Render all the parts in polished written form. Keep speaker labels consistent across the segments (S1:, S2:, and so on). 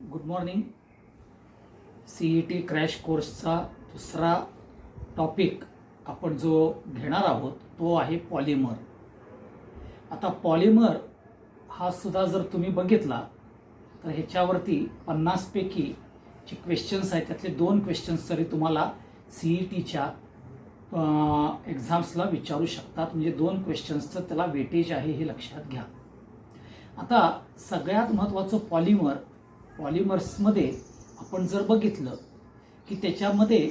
S1: Good morning. CET crash कोर्सचा दुसरा topic आपण जो घेणार आहोत तो आहे पॉलिमर. आता पॉलिमर हा सुद्धा जर तुम्ही बघितला तर ह्याच्यावरती 50 पैकी जे क्वेश्चन्स आहेत त्यातले 2 क्वेश्चन्स तरी तुम्हाला CETच्या एक्झाम्सला विचारू शकतात. म्हणजे 2 क्वेश्चन्सचं त्याला वेटेज आहे हे लक्षात घ्या. आता सगळ्यात महत्त्वाचं पॉलिमर्समध्ये आपण जर बघितलं की त्याच्यामध्ये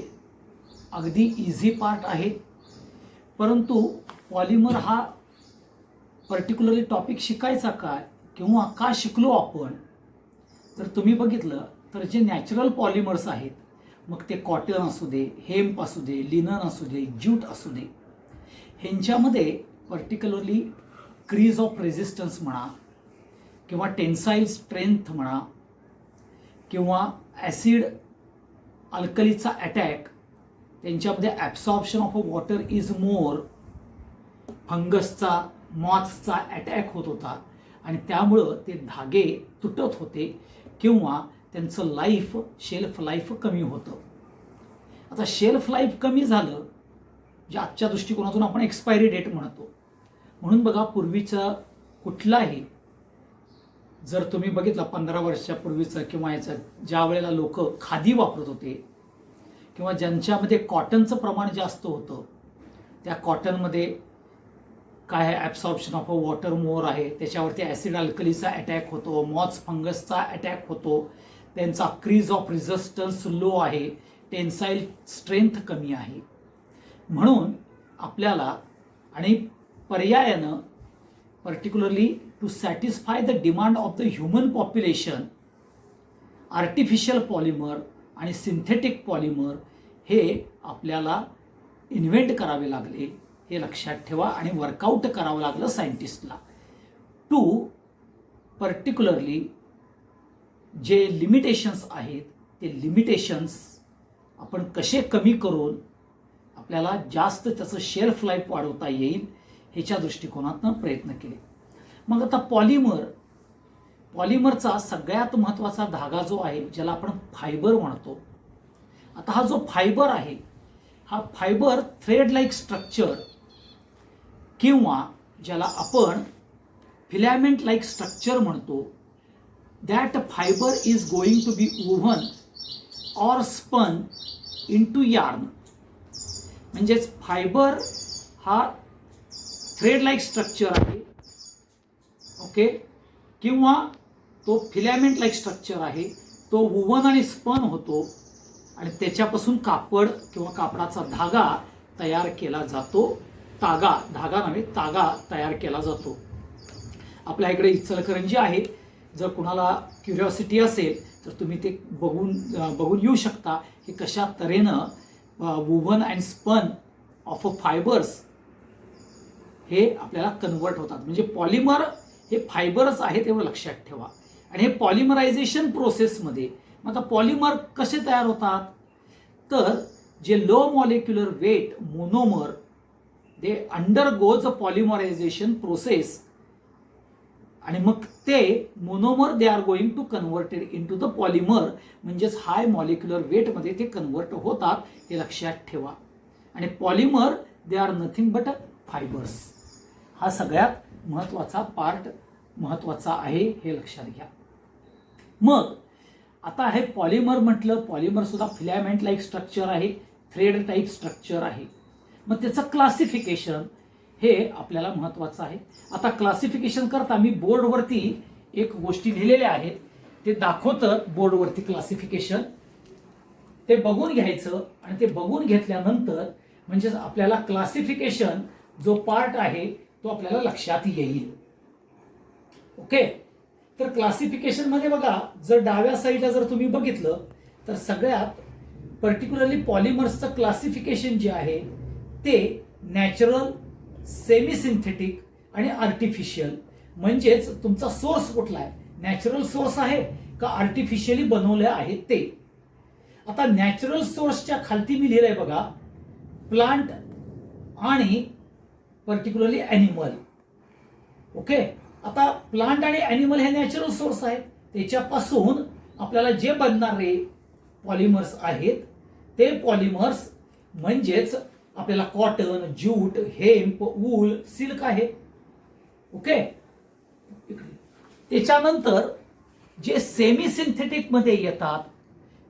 S1: अगदी इझी पार्ट आहे, परंतु पॉलिमर हा पर्टिक्युलरली टॉपिक शिकायचा काय किंवा का शिकलो आपण, तर तुम्ही बघितलं तर जे नॅचरल पॉलिमर्स आहेत, मग ते कॉटन असू दे, हेम्प असू दे, लिनन असू दे, ज्यूट असू दे, ह्यांच्यामध्ये पर्टिक्युलरली क्रीज ऑफ रेझिस्टन्स म्हणा किंवा टेन्साईल स्ट्रेंथ म्हणा किंवा ॲसिड अल्कलीचा अटॅक, त्यांच्यामध्ये absorption of a water is more, फंगसचा मॉथ्सचा अटॅक होत होता आणि त्यामुळं ते धागे तुटत होते किंवा त्यांचं शेल्फ लाईफ कमी होतं. आता शेल्फ लाईफ कमी झालं जे आजच्या दृष्टिकोनातून आपण एक्सपायरी डेट म्हणतो. म्हणून बघा, पूर्वीचा कुठलाही जर तुम्ही बघितलं 15 वर्षापूर्वीचं किंवा याचं ज्या वेळेला लोक खादी वापरत होते किंवा ज्यांच्यामध्ये कॉटनचं प्रमाण जास्त होतं, त्या कॉटनमध्ये काय आहे, absorption of a water more आहे, त्याच्यावरती ॲसिड अल्कलीचा अटॅक होतो, मॉथ्स फंगसचा अटॅक होतो, त्यांचा क्रीज ऑफ रेझिस्टन्स लो आहे, टेन्साईल स्ट्रेंथ कमी आहे. म्हणून आपल्याला आणि पर्यायानं particularly to satisfy the demand of the human population artificial polymer आणि सिंथेटिक पॉलिमर हे आपल्याला इन्व्हेंट करावे लागले, हे लक्षात ठेवा. आणि वर्कआउट करावं लागलं सायंटिस्टला टू पर्टिक्युलरली जे लिमिटेशन्स आहेत ते लिमिटेशन्स आपण कसे कमी करून आपल्याला जास्त त्याचं शेल्फ लाईफ वाढवता येईल ह्याच्या दृष्टिकोनातून प्रयत्न केले. मग आता पॉलिमरचा सगळ्यात महत्त्वाचा धागा जो आहे ज्याला आपण फायबर म्हणतो. आता हा जो फायबर आहे, हा फायबर थ्रेड लाईक स्ट्रक्चर किंवा ज्याला आपण फिलॅमेंट लाईक स्ट्रक्चर म्हणतो, that fibre is going to be woven or spun into yarn. म्हणजेच फायबर हा थ्रेड लाईक स्ट्रक्चर आहे, ओके, किंवा तो फिलॅमेंट लाईक स्ट्रक्चर आहे, तो वुवन आणि स्पन होतो आणि त्याच्यापासून कापड किंवा कापडाचा धागा तयार केला जातो. धागा नव्हे, तागा तयार केला जातो. आपल्या इकडे इचलकरंजी आहे, जर कुणाला क्युरिओसिटी असेल तर तुम्ही ते बघून येऊ शकता की कशा तऱ्हेनं woven and spun of a fibres हे आपल्याला कन्वर्ट होतात. म्हणजे पॉलिमर हे फायबरच आहे, तेवढं लक्षात ठेवा. आणि हे पॉलिमरायझेशन प्रोसेसमध्ये मग आता पॉलिमर कसे तयार होतात, तर जे low molecular weight monomer they undergoes a polymerization process आणि मग ते monomer they are going to converted in to the polymer. म्हणजेच हाय मॉलिक्युलर वेटमध्ये ते कन्वर्ट होतात, हे लक्षात ठेवा. आणि polymer they are nothing but fibres. हा सगळ्यात महत्त्वाचा पार्ट महत्त्वाचा आहे, हे लक्षात घ्या. मग आता हे पॉलिमर म्हटलं, पॉलिमर सुद्धा फिलॅमेंट लाईक स्ट्रक्चर आहे, थ्रेड टाईप स्ट्रक्चर आहे. मग त्याचं क्लासिफिकेशन हे आपल्याला महत्त्वाचं आहे. आता क्लासिफिकेशन करता मी बोर्डवरती एक गोष्टी लिहिलेल्या आहेत, ते दाखवतं बोर्डवरती क्लासिफिकेशन. ते बघून घ्यायचं आणि ते बघून घेतल्यानंतर म्हणजेच आपल्याला क्लासिफिकेशन जो पार्ट आहे तो आपल्याला लक्षात येईल. ओके, तर क्लासिफिकेशन मध्ये बघा, जर डाव्या साईडला जर तुम्ही बघितलं तर सगळ्यात पर्टिक्युलरली पॉलिमर्सचं क्लासिफिकेशन जे आहे ते नॅचरल, सेमी सिंथेटिक आणि आर्टिफिशियल. म्हणजेच तुमचा सोर्स कुठला आहे, नॅचरल सोर्स आहे का आर्टिफिशियली बनवले आहे ते. आता नॅचरल सोर्सच्या खालती मी लिहिलंय बघा, प्लांट आणि पर्टिक्युलरली ॲनिमल. ओके, आता प्लांट आणि ॲनिमल हे नॅचरल सोर्स आहेत, त्याच्यापासून आपल्याला जे बनणारे पॉलिमर्स आहेत ते पॉलिमर्स म्हणजेच आपल्याला cotton, jute, hemp, wool, silk आहे. ओके. त्याच्यानंतर जे सेमी सिंथेटिक मध्ये येतात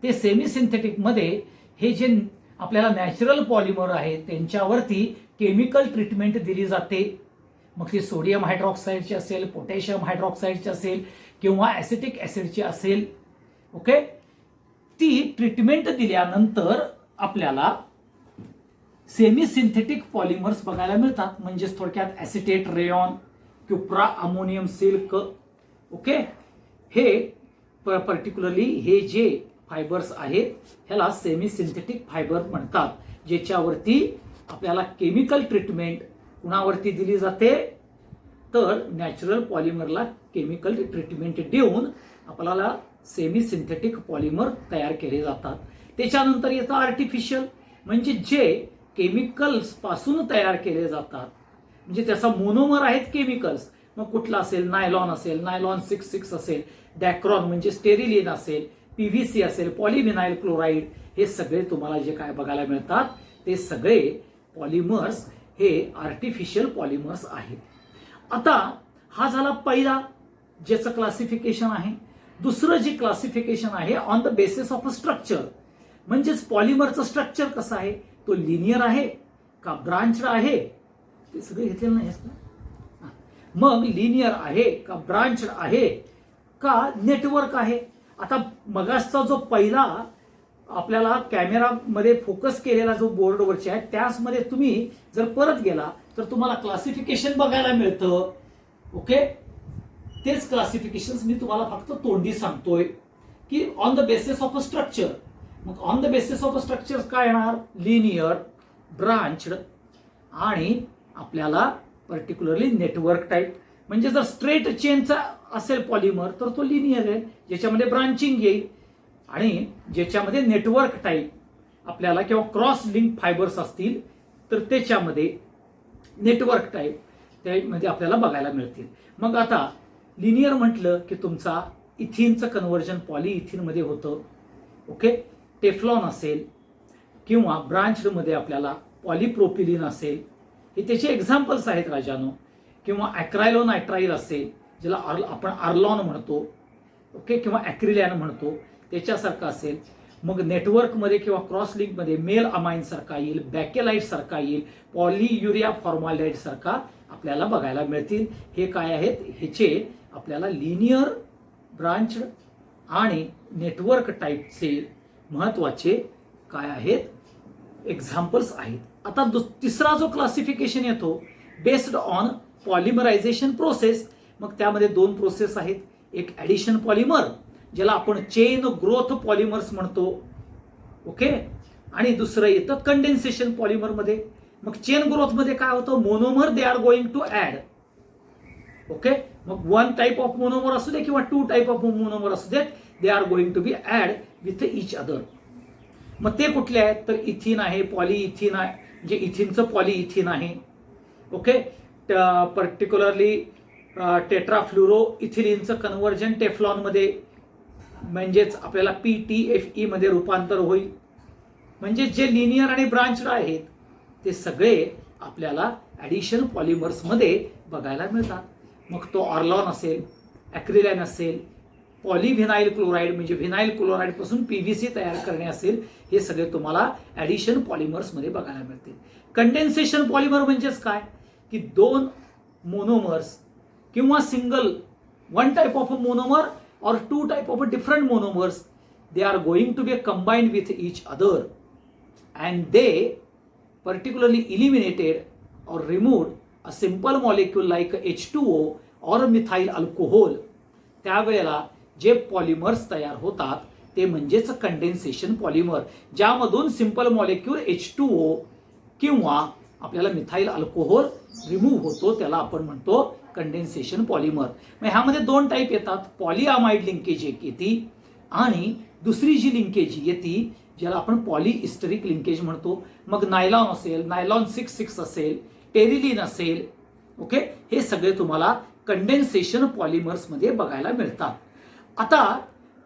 S1: ते सेमी सिंथेटिक मध्ये हे जे आपल्याला नॅचरल पॉलिमर आहे त्यांच्यावरती केमिकल ट्रीटमेंट दिली जाते. मग ती सोडियम हायड्रॉक्साईडची असेल, पोटॅशियम हायड्रॉक्साईडची असेल किंवा ॲसिटिक ॲसिडची असेल. ओके. ती ट्रीटमेंट दिल्यानंतर आपल्याला सेमी सिंथेटिक पॉलिमर्स बघायला मिळतात. म्हणजेच थोडक्यात acetate, rayon, cupro, ammonium silk. Okay. हे पर्टिक्युलरली हे जे फायबर्स आहेत ह्याला सेमी सिंथेटिक फायबर म्हणतात, ज्याच्यावरती आपल्याला केमिकल ट्रीटमेंट कुणावरती दिली जाते तर नॅचरल पॉलिमरला केमिकल ट्रीटमेंट देऊन आपल्याला सेमी सिंथेटिक पॉलिमर तयार केले जातात. त्याच्यानंतर येतं आर्टिफिशियल, म्हणजे जे केमिकल्स पासून तयार केले जातात. म्हणजे त्याचा मोनोमर आहेत केमिकल्स. मग कुठला असेल, नायलॉन असेल, नायलॉन 6,6 असेल, डॅक्रॉन म्हणजे स्टेरिलिन असेल, पीव्हीसी असेल, पॉलिव्हिनाइल क्लोराईड, हे सगळे तुम्हाला जे काय बघायला मिळतात ते सगळे पॉलिमर्स हे आर्टिफिशियल पॉलिमर्स आहेत. आता हा झाला पहिला ज्याचं क्लासिफिकेशन आहे. दुसरं जे क्लासिफिकेशन आहे on the basis of a structure, म्हणजेच पॉलिमरचं स्ट्रक्चर कसं आहे, तो लिनियर आहे का ब्रांच्ड आहे, ते सगळे घेतलेलं नाही. मग लिनियर आहे का ब्रांच्ड आहे का नेटवर्क आहे. आता मगासचा जो पहिला आपल्याला कॅमेरामध्ये फोकस केलेला जो बोर्डवरचे आहे त्यामध्ये तुम्ही जर परत गेला तर तुम्हाला क्लासिफिकेशन बघायला मिळतं. ओके. तेच क्लासिफिकेशन मी तुम्हाला फक्त तोंडी सांगतोय की on the basis of a structure. मग on the basis of a structure काय येणार, लिनियर, ब्रांच्ड आणि आपल्याला पर्टिक्युलरली नेटवर्क टाईप. म्हणजे जर स्ट्रेट चेनचा असेल पॉलिमर तर तो लिनियर आहे, ज्याच्यामध्ये ब्रांचिंग येईल. आणि ज्याच्यामध्ये नेटवर्क टाईप आपल्याला किंवा क्रॉस लिंक फायबर्स असतील तर त्याच्यामध्ये नेटवर्क टाईप त्यामध्ये आपल्याला बघायला मिळतील. मग आता लिनियर म्हटलं की तुमचा इथिनचं कन्व्हर्जन पॉलिइथिनमध्ये होतं. ओके. टेफ्लॉन असेल किंवा ब्रांचमध्ये आपल्याला पॉलिप्रोपिलिन असेल, हे त्याचे एक्झाम्पल्स आहेत राजानो. किंवा ॲक्रायलोनायट्राईल असेल ज्याला आपण आर्लॉन म्हणतो. ओके. किंवा ॲक्रिलॅन म्हणतो, त्याच्यासारखं असेल. मग नेटवर्कमध्ये किंवा क्रॉस लिंकमध्ये मेल अमाइन सारखा येईल, बॅकेलाइट सारखा येईल, पॉलियुरिया फॉर्मॅलाइड सारखा आपल्याला बघायला मिळतील. हे काय आहेत, ह्याचे आपल्याला लिनियर, ब्रांच्ड आणि नेटवर्क टाईपचे महत्वाचे काय आहेत एक्झाम्पल्स आहेत. आता तिसरा जो क्लासिफिकेशन येतो बेस्ड ऑन पॉलिमरायझेशन प्रोसेस. मग त्यामध्ये दोन प्रोसेस आहेत. एक ऍडिशन पॉलिमर ज्याला आपण चेन ग्रोथ पॉलिमर्स म्हणतो. ओके. आणि दुसरं येतं कंडेन्सेशन पॉलिमर मध्ये. मग चेन ग्रोथ मध्ये काय होतं, monomer they are going to add. Okay. मग वन टाइप ऑफ मोनोमर असू दे किंवा टू टाइप ऑफ मोनोमर असू देत, they are going to be add with each other. मग ते कुठले आहेत तर इथिन आहे, पॉलिइथिन आहे, म्हणजे इथिनचं पॉलिइथिन आहे. ओके. पर्टिक्युलरली टेट्राफ्लुरो इथिलिनचं कन्व्हर्जन टेफ्लॉन मध्ये म्हणजेच आपल्याला PTFE मध्ये रूपांतर होईल. म्हणजे जे लिनियर आणि ब्रांच्ड आहेत ते सगळे आपल्याला ऍडिशन पॉलिमर्स मध्ये बघायला मिळतात. मग तो ऑर्लॉन असेल, ॲक्रिलॅन असेल, पॉलिव्हिनाइल क्लोराईड म्हणजे व्हिनाइल क्लोराईड पासून PVC तयार करणे असेल, हे सगळे तुम्हाला ऍडिशन पॉलिमर्स मध्ये बघायला मिळतील. कंडेन्सेशन पॉलिमर म्हणजेच काय की दोन मोनोमर्स किंवा single one type of a monomer or two type of different monomers, they are going to be combined with each other and they particularly eliminated or removed a simple molecule like H2O or methyl alcohol. त्यावेळेला जे polymers तयार होतात ते म्हणजेच condensation polymer, ज्यामधून simple molecule H2O किंवा आपल्याला methyl alcohol remove होतो, त्याला आपण म्हणतो कंडेन्सेशन पॉलिमर. मग ह्यामध्ये दोन टाईप येतात. पॉलिअमाइड लिंकेज एक येते आणि दुसरी जी लिंकेज येते ज्याला आपण पॉलिइस्टरिक लिंकेज म्हणतो. मग नायलॉन असेल, नायलॉन 6,6 असेल, टेरिलिन असेल. ओके. हे सगळे तुम्हाला कंडेन्सेशन पॉलिमर्स मध्ये बघायला मिळतात. आता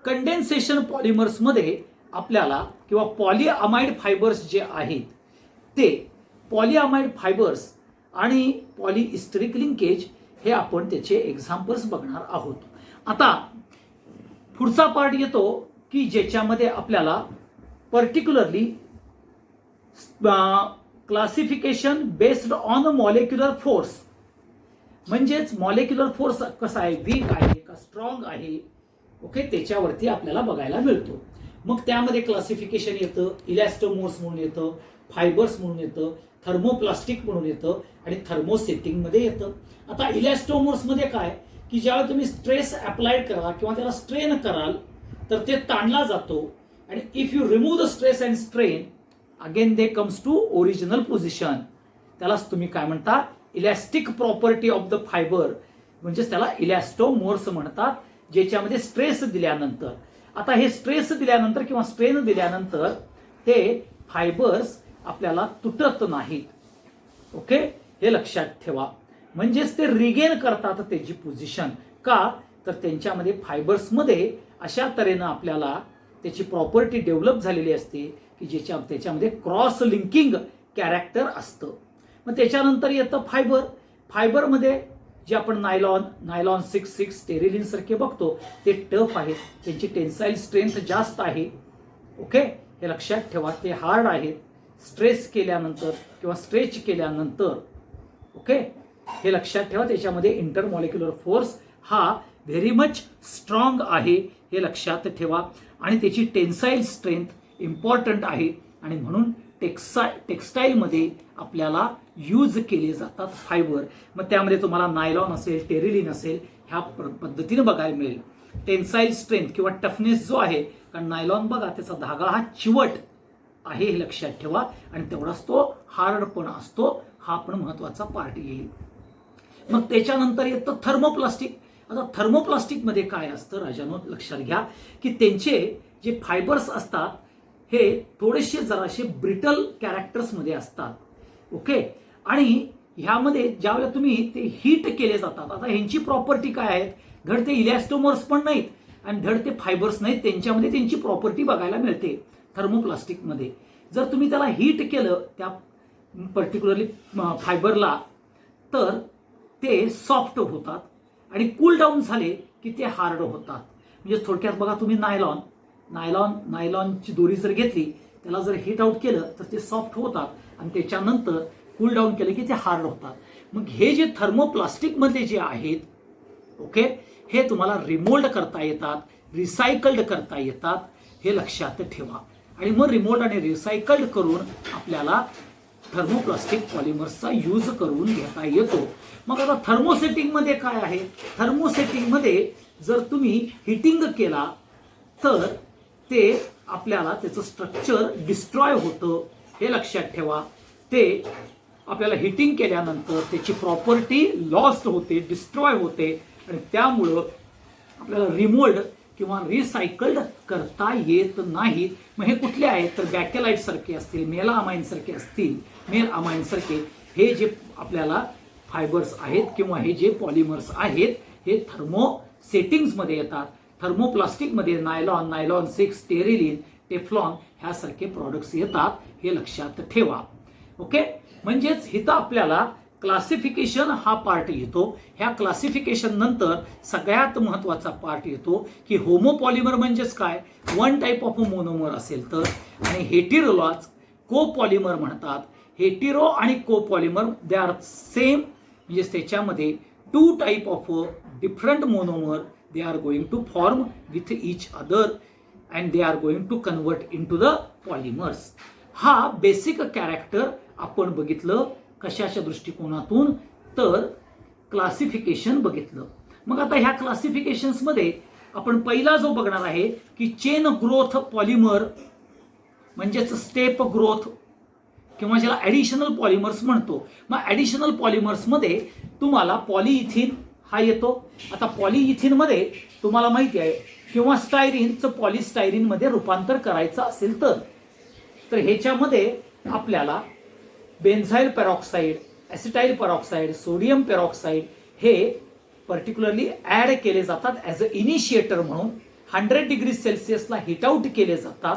S1: कंडेन्सेशन पॉलिमर्समध्ये आपल्याला किंवा पॉलीअमाइड फायबर्स जे आहेत ते पॉलीअमाइड फायबर्स आणि पॉलीइस्टरिक लिंकेज हे आपण त्याचे एक्झाम्पल्स बघणार आहोत. आता पुढचा पार्ट येतो की ज्याच्यामध्ये आपल्याला particularly classification based on molecular force, म्हणजेच मॉलिक्युलर फोर्स कसा आहे, वीक आहे का स्ट्रॉंग आहे, ओके, त्याच्यावरती आपल्याला बघायला मिळतो. मग त्यामध्ये क्लासिफिकेशन येतं, इलॅस्टोमोर्स म्हणून येतं, फायबर्स म्हणून येतं, थर्मोप्लास्टिक म्हणून येतं आणि थर्मोसेटिंग मध्ये येतं. आता इलॅस्टोमोर्स मध्ये काय की ज्यावेळी तुम्ही स्ट्रेस अप्लाय करा किंवा त्याला स्ट्रेन कराल तर ते ताणला जातो आणि if you remove the stress and strain again they comes to original position. त्यालाच तुम्ही काय म्हणता, elastic property of the fibre, म्हणजेच त्याला इलॅस्टोमोर्स म्हणतात, ज्याच्यामध्ये स्ट्रेस दिल्यानंतर, आता हे स्ट्रेस दिल्यानंतर किंवा स्ट्रेन दिल्यानंतर ते फायबर्स आपल्याला तुटत नाहीत. ओके, हे लक्षात ठेवा. म्हणजेच ते रिगेन करतात त्याची पोझिशन. का तर त्यांच्यामध्ये फायबर्समध्ये अशा तऱ्हेनं आपल्याला त्याची प्रॉपर्टी डेव्हलप झालेली असते की त्याच्यामध्ये क्रॉस लिंकिंग कॅरेक्टर असतं. मग त्याच्यानंतर येतं फायबर. फायबरमध्ये जे आपण नायलॉन 6 स्टेरिलिन सारखे बघतो ते टफ आहेत, त्यांची टेन्साईल स्ट्रेंथ जास्त आहे. ओके, हे लक्षात ठेवा. ते हार्ड आहेत स्ट्रेस केल्यानंतर किंवा स्ट्रेच केल्यानंतर. ओके, हे लक्षात ठेवा. त्याच्यामध्ये इंटरमॉलिक्युलर फोर्स हा व्हेरी मच स्ट्रॉंग आहे, हे लक्षात ठेवा. आणि त्याची टेन्साईल स्ट्रेंथ इम्पॉर्टंट आहे आणि म्हणून टेक्स्टाईलमध्ये आपल्याला यूज केले जातात फायबर. मग त्यामध्ये तुम्हाला नायलॉन असेल, टेरिलिन असेल, ह्या पद्धतीने बघायला मिळेल. टेन्साईल स्ट्रेंथ किंवा टफनेस जो आहे, कारण नायलॉन बघा त्याचा धागा हा चिवट आहे, हे लक्षात ठेवा, आणि तेवढाच तो हार्ड पण असतो. हा पण महत्वाचा पार्ट येईल. मग त्याच्यानंतर येतं थर्मोप्लास्टिक. आता थर्मोप्लास्टिक मध्ये काय असतं राजानो, लक्षात घ्या की त्यांचे जे फायबर्स असतात हे थोडेसे जराशे ब्रिटल कॅरेक्टर्स मध्ये असतात. ओके, आणि ह्यामध्ये ज्यावेळेला तुम्ही ते हीट केले जातात, आता ह्यांची प्रॉपर्टी काय आहे, धड ते इलॅस्टोमर्स पण नाहीत आणि धड ते फायबर्स नाहीत, त्यांच्यामध्ये त्यांची प्रॉपर्टी बघायला मिळते थर्मोप्लास्टिक मध्ये. जर तुम्ही त्याला हीट केलं त्या पर्टिक्युलरली फायबरला तर ते सॉफ्ट होतात आणि कूल डाऊन झाले की ते हार्ड होतात. म्हणजे थोडक्यात बघा, तुम्ही नायलॉनची दोरी जर घेतली, त्याला जर हीट आउट केलं तर ते सॉफ्ट होतात आणि त्याच्यानंतर कूल डाऊन केलं की ते हार्ड होतात. मग हे जे थर्मोप्लास्टिक मधले जे आहेत, ओके, हे तुम्हाला रिमोल्ड करता येतात, रिसायकल्ड करता येतात, हे लक्षात ठेवा. आणि मग रिमोल्ड आणि रिसायकल्ड करून आपल्याला थर्मोप्लास्टिक पॉलिमर्सचा यूज करून घेता येतो. मग आता थर्मोसेटिंग मध्ये काय आहे, थर्मोसेटिंग मध्ये जर तुम्ही हिटिंग केला तर ते आपल्याला त्याचं स्ट्रक्चर डिस्ट्रॉय होतं, हे लक्षात ठेवा. ते आपल्याला हिटिंग केल्यानंतर त्याची प्रॉपर्टी लॉस्ट होते, डिस्ट्रॉय होते आणि त्यामुळं आपल्याला रिमोल्ड किंवा रिसायकल्ड करता येत नाहीत. मग हे कुठले आहेत तर बॅकेलाइट सारखे असतील, मेलामाइन सारखे असतील, मेलअमाइन सारखे हे जे आपल्याला फायबर्स आहेत किंवा हे जे पॉलिमर्स आहेत हे थर्मोसेटिंग्स मध्ये येतात. थर्मोप्लास्टिक मध्ये नायलॉन 6, स्टेरिलिन, टेफ्लॉन ह्यासारखे प्रोडक्ट्स येतात, हे लक्षात ठेवा. ओके, म्हणजेच इथं आपल्याला क्लासिफिकेशन हा पार्ट येतो. ह्या क्लासिफिकेशन नंतर सगळ्यात महत्वाचा पार्ट येतो की होमोपॉलिमर म्हणजेच काय, वन टाइप ऑफ मोनोमर असेल तर, आणि हेटेरोलाच कोपॉलिमर म्हणतात. हेटेरो आणि कोपॉलिमर दे आर सेम, म्हणजे त्याच्यामध्ये two type of different monomer they are going to form with each other and they are going to convert into the polymers. हा basic character आपण बघितलं कशाच्या दृष्टिकोनातून तर क्लासिफिकेशन बघितलं. मग आता ह्या क्लासिफिकेशन्स मध्ये आपण पहिला जो बघणार आहे की चेन ग्रोथ पॉलिमर, म्हणजेच स्टेप ग्रोथ किंवा ज्याला ॲडिशनल पॉलिमर्स म्हणतो. मग ॲडिशनल पॉलिमर्स मध्ये तुम्हाला पॉलिइथिन हा येतो. आता पॉलिइथिन मध्ये तुम्हाला माहिती आहे किंवा स्टायरीनचं पॉलिस्टायरीन मध्ये रूपांतर करायचं असेल तर ह्याच्यामध्ये आपल्याला बेन्झाईल पेरॉक्साईड, ॲसिटाईल पेरॉक्साईड, सोडियम पेरॉक्साईड हे पर्टिक्युलरली ऍड केले जातात ॲज अ इनिशिएटर म्हणून. 100 डिग्री सेल्सिअसला हिट आउट केले जातात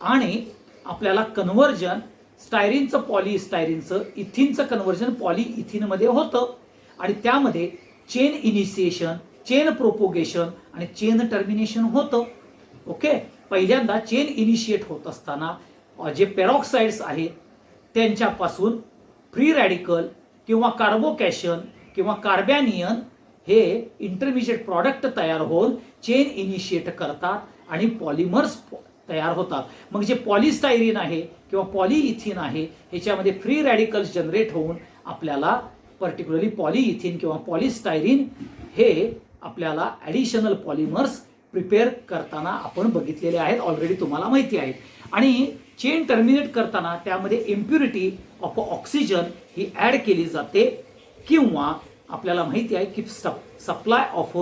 S1: आणि आपल्याला कन्व्हर्जन स्टायरीनचं पॉलिस्टायरीनचं इथिनचं कन्व्हर्जन पॉलिइथिनमध्ये होतं आणि त्यामध्ये चेन इनिशिएशन, चेन प्रोपोगेशन आणि चेन टर्मिनेशन होतं. ओके, पहिल्यांदा चेन इनिशिएट होत असताना जे पेरॉक्साइड्स आहेत त्यांच्यापासून फ्री रॅडिकल किंवा कार्बोकॅशन किंवा कार्बॅनियन हे इंटरमिजिएट प्रॉडक्ट तयार होऊन चेन इनिशिएट करतात आणि पॉलिमर्स तयार होतात. मग जे पॉलिस्टायरीन आहे किंवा पॉलिइथिन आहे ह्याच्यामध्ये फ्री रॅडिकल्स जनरेट होऊन आपल्याला पर्टिक्युलरली पॉलिइथिन किंवा पॉलिस्टायरीन हे आपल्याला ॲडिशनल पॉलिमर्स प्रिपेअर करताना आपण बघितलेले आहेत, ऑलरेडी तुम्हाला माहिती आहे. आणि चेन टर्मिनेट करताना त्यामध्ये इम्प्युरिटी ऑफ ऑक्सिजन ही ॲड केली जाते किंवा आपल्याला माहिती आहे की सप्लाय ऑफ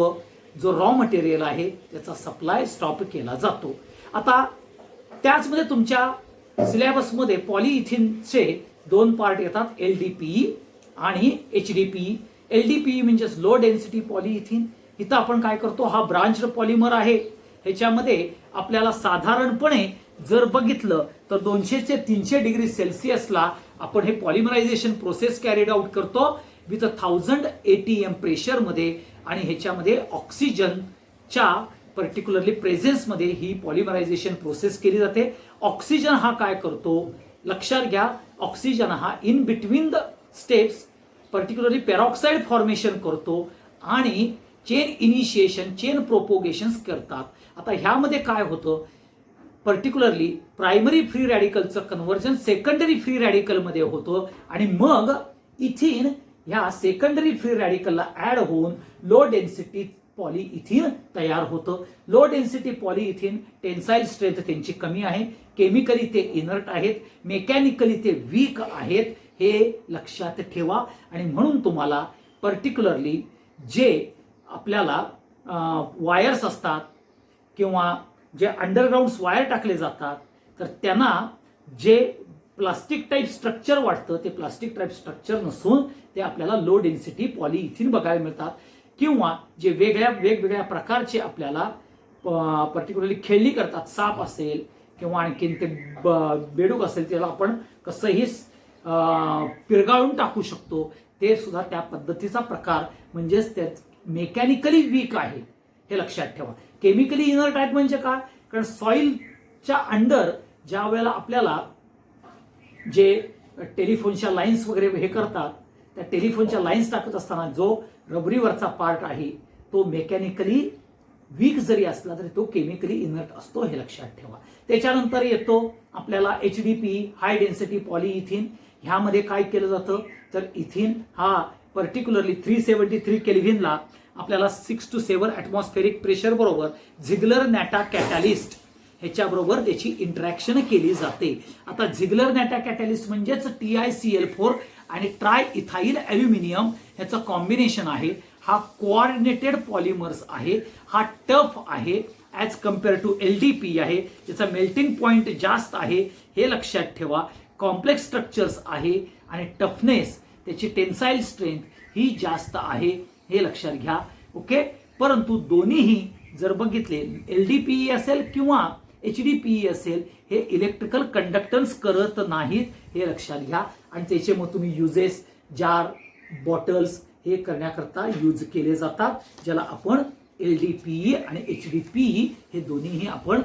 S1: जो रॉ मटेरियल आहे त्याचा सप्लाय स्टॉप केला जातो. आता त्याचमध्ये तुमच्या सिलेबसमध्ये पॉलिइथिनचे 2 पार्ट येतात, LDPE आणि HDPE. LDPE म्हणजेच लो डेन्सिटी पॉलिइथिन. इथं आपण काय करतो, हा ब्रांच्ड पॉलिमर आहे. ह्याच्यामध्ये आपल्याला साधारणपणे जर बघितलं तर 200 ते 300 डिग्री सेल्सिअसला आपण हे पॉलिमरायझेशन प्रोसेस कॅरीड आउट करतो विथ 1000 ATM प्रेशरमध्ये आणि ह्याच्यामध्ये ऑक्सिजनच्या पर्टिक्युलरली प्रेझेन्समध्ये ही पॉलिमरायझेशन प्रोसेस केली जाते. ऑक्सिजन हा काय करतो, लक्षात घ्या, ऑक्सिजन हा in between the steps particularly peroxide formation करतो आणि चेन इनिशिएशन, चेन प्रोपोगेशन करतात. आता ह्यामध्ये काय होतं, पर्टिक्युलरली प्रायमरी फ्री रॅडिकलचं कन्व्हर्जन सेकंडरी फ्री रॅडिकलमध्ये होतं आणि मग इथिन ह्या सेकंडरी फ्री रॅडिकलला ऍड होऊन लो डेन्सिटी पॉलिइथिन तयार होतं. Low density polyethene tensile strength त्यांची कमी आहे, केमिकली ते इनर्ट आहेत, मेकॅनिकली ते वीक आहेत, हे लक्षात ठेवा. आणि म्हणून तुम्हाला पर्टिक्युलरली जे आपल्याला वायर्स असतात किंवा जे अंडरग्राऊंड वायर टाकले जातात तर त्यांना जे प्लास्टिक टाईप स्ट्रक्चर वाटतं ते प्लास्टिक टाईप स्ट्रक्चर नसून ते आपल्याला लो डेन्सिटी पॉलिइथिन बघायला मिळतात. किंवा जे वेगवेगळ्या प्रकारचे आपल्याला पर्टिक्युलरली खेळणी करतात, साप असेल किंवा आणखीन ते बेडूक असेल, त्याला आपण कसंही पिरगाळून टाकू शकतो, ते सुद्धा त्या पद्धतीचा प्रकार म्हणजेच त्यात मेकॅनिकली वीक आहे हे लक्षात ठेवा. केमिकली इनर्ट आहेत म्हणजे काय, कारण सॉइलच्या अंडर ज्या वेळेला आपल्याला जे टेलिफोनच्या लाईन्स वगैरे हे करतात, त्या टेलिफोनच्या लाईन्स टाकत असताना जो रबरीवरचा पार्ट आहे तो मेकॅनिकली वीक जरी असला तरी तो केमिकली इनर्ट असतो, हे लक्षात ठेवा. त्याच्यानंतर येतो आपल्याला HDPE, हाय डेन्सिटी पॉलिइथिन. ह्यामध्ये काय केलं जातं तर इथिन हा पर्टिक्युलरली 373 केल्व्हिनला आपल्याला 6 to 7 ॲटमॉस्फेरिक प्रेशर बरोबर झिग्लर नॅटा कॅटॅलिस्ट ह्याच्याबरोबर त्याची इंटरॅक्शन केली जाते. आता झिग्लर नॅटा कॅटॅलिस्ट म्हणजेच TiCl4 आणि ट्राय इथाईल ॲल्युमिनियम ह्याचं कॉम्बिनेशन आहे. हा कोऑर्डिनेटेड पॉलिमर्स आहे, हा टफ आहे ॲज कम्पेअर टू LDPE आहे, त्याचा मेल्टिंग पॉइंट जास्त आहे, हे लक्षात ठेवा. कॉम्प्लेक्स स्ट्रक्चर्स आहे आणि टफनेस त्याची टेन्साईल स्ट्रेंथ ही जास्त आहे, हे लक्षात घ्या. ओके, परंतु दोन्हीही जर बघितले LDPE असेल किंवा HDPE असेल हे इलेक्ट्रिकल कंडक्टन्स करत नाहीत, हे लक्षात घ्या. आणि त्याचे मग तुम्ही युजेस जार, बॉटल्स हे करण्याकरता यूज केले जातात, ज्याला आपण LDPE आणि HDPE हे दोन्हीही आपण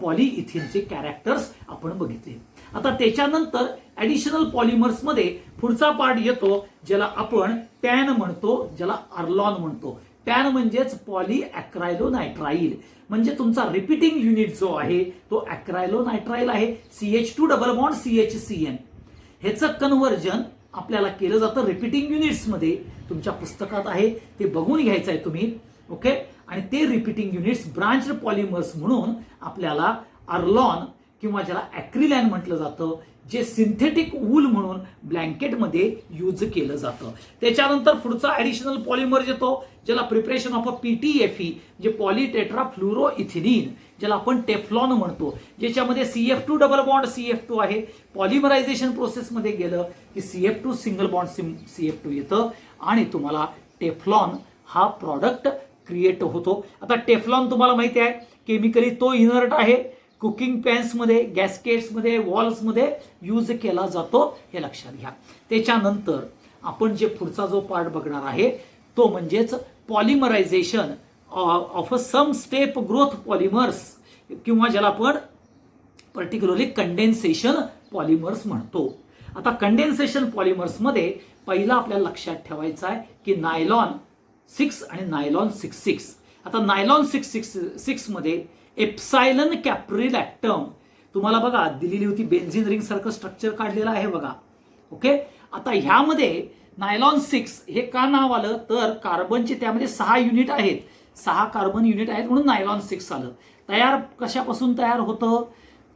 S1: पॉलिइथिनचे कॅरेक्टर्स आपण बघितले. आता त्याच्यानंतर ॲडिशनल पॉलिमर्समध्ये पुढचा पार्ट येतो ज्याला आपण टॅन म्हणतो, ज्याला अर्लॉन म्हणतो. टॅन म्हणजेच पॉलिॲक्रायलोनायट्राईल, म्हणजे तुमचा रिपीटिंग युनिट जो आहे तो ॲक्रायलोनायट्राईल आहे, CH2 डबल बॉन्ड CHCN. ह्याचं कन्व्हर्जन आपल्याला केलं जातं रिपीटिंग युनिट्समध्ये. तुमच्या पुस्तकात आहे ते बघून घ्यायचं आहे तुम्ही. ओके, आणि ते रिपीटिंग युनिट्स ब्रांच्ड पॉलिमर्स म्हणून आपल्याला अर्लॉन किंवा ज्याला ॲक्रिलॅन म्हटलं जातं, जे सिंथेटिक वूल म्हणून ब्लँकेटमध्ये यूज केलं जातं. त्याच्यानंतर पुढचा ॲडिशनल पॉलिमर येतो ज्याला प्रिपरेशन ऑफ अ PTFE म्हणजे पॉलिटेट्राफ्लुरोइथिलीन, ज्याला आपण टेफ्लॉन म्हणतो, ज्याच्यामध्ये CF2 डबल बॉन्ड CF2 आहे. पॉलिमरायझेशन प्रोसेसमध्ये गेलं की CF2 सिंगल बॉन्ड CF2 येतं आणि तुम्हाला टेफ्लॉन हा प्रॉडक्ट क्रिएट होतो. आता टेफ्लॉन तुम्हाला माहिती आहे केमिकली तो इनर्ट आहे, कुकिंग पॅन्समध्ये, गॅस्केट्समध्ये, वॉल्समध्ये यूज केला जातो, हे लक्षात घ्या. त्याच्यानंतर आपण जे पुढचा जो पार्ट बघणार आहे तो म्हणजेच polymerization of some step growth polymers, किंवा ज्याला आपण पर्टिक्युलरली कंडेन्सेशन पॉलिमर्स म्हणतो. आता कंडेन्सेशन पॉलिमर्समध्ये पहिला आपल्याला लक्षात ठेवायचं आहे की नायलॉन 6 आणि नायलॉन 6,6. आता नायलॉन 6,6 मध्ये एप्सायलन कॅप्रिलॅक्टम तुम्हाला बघा दिलेली होती, बेन्झिन रिंग सारखं स्ट्रक्चर काढलेलं आहे बघा. ओके, आता ह्यामध्ये नायलॉन 6 हे का नाव आलं तर कार्बनचे त्यामध्ये 6 युनिट आहेत, 6 कार्बन युनिट आहेत म्हणून नायलॉन 6 आलं. तयार कशापासून तयार होतं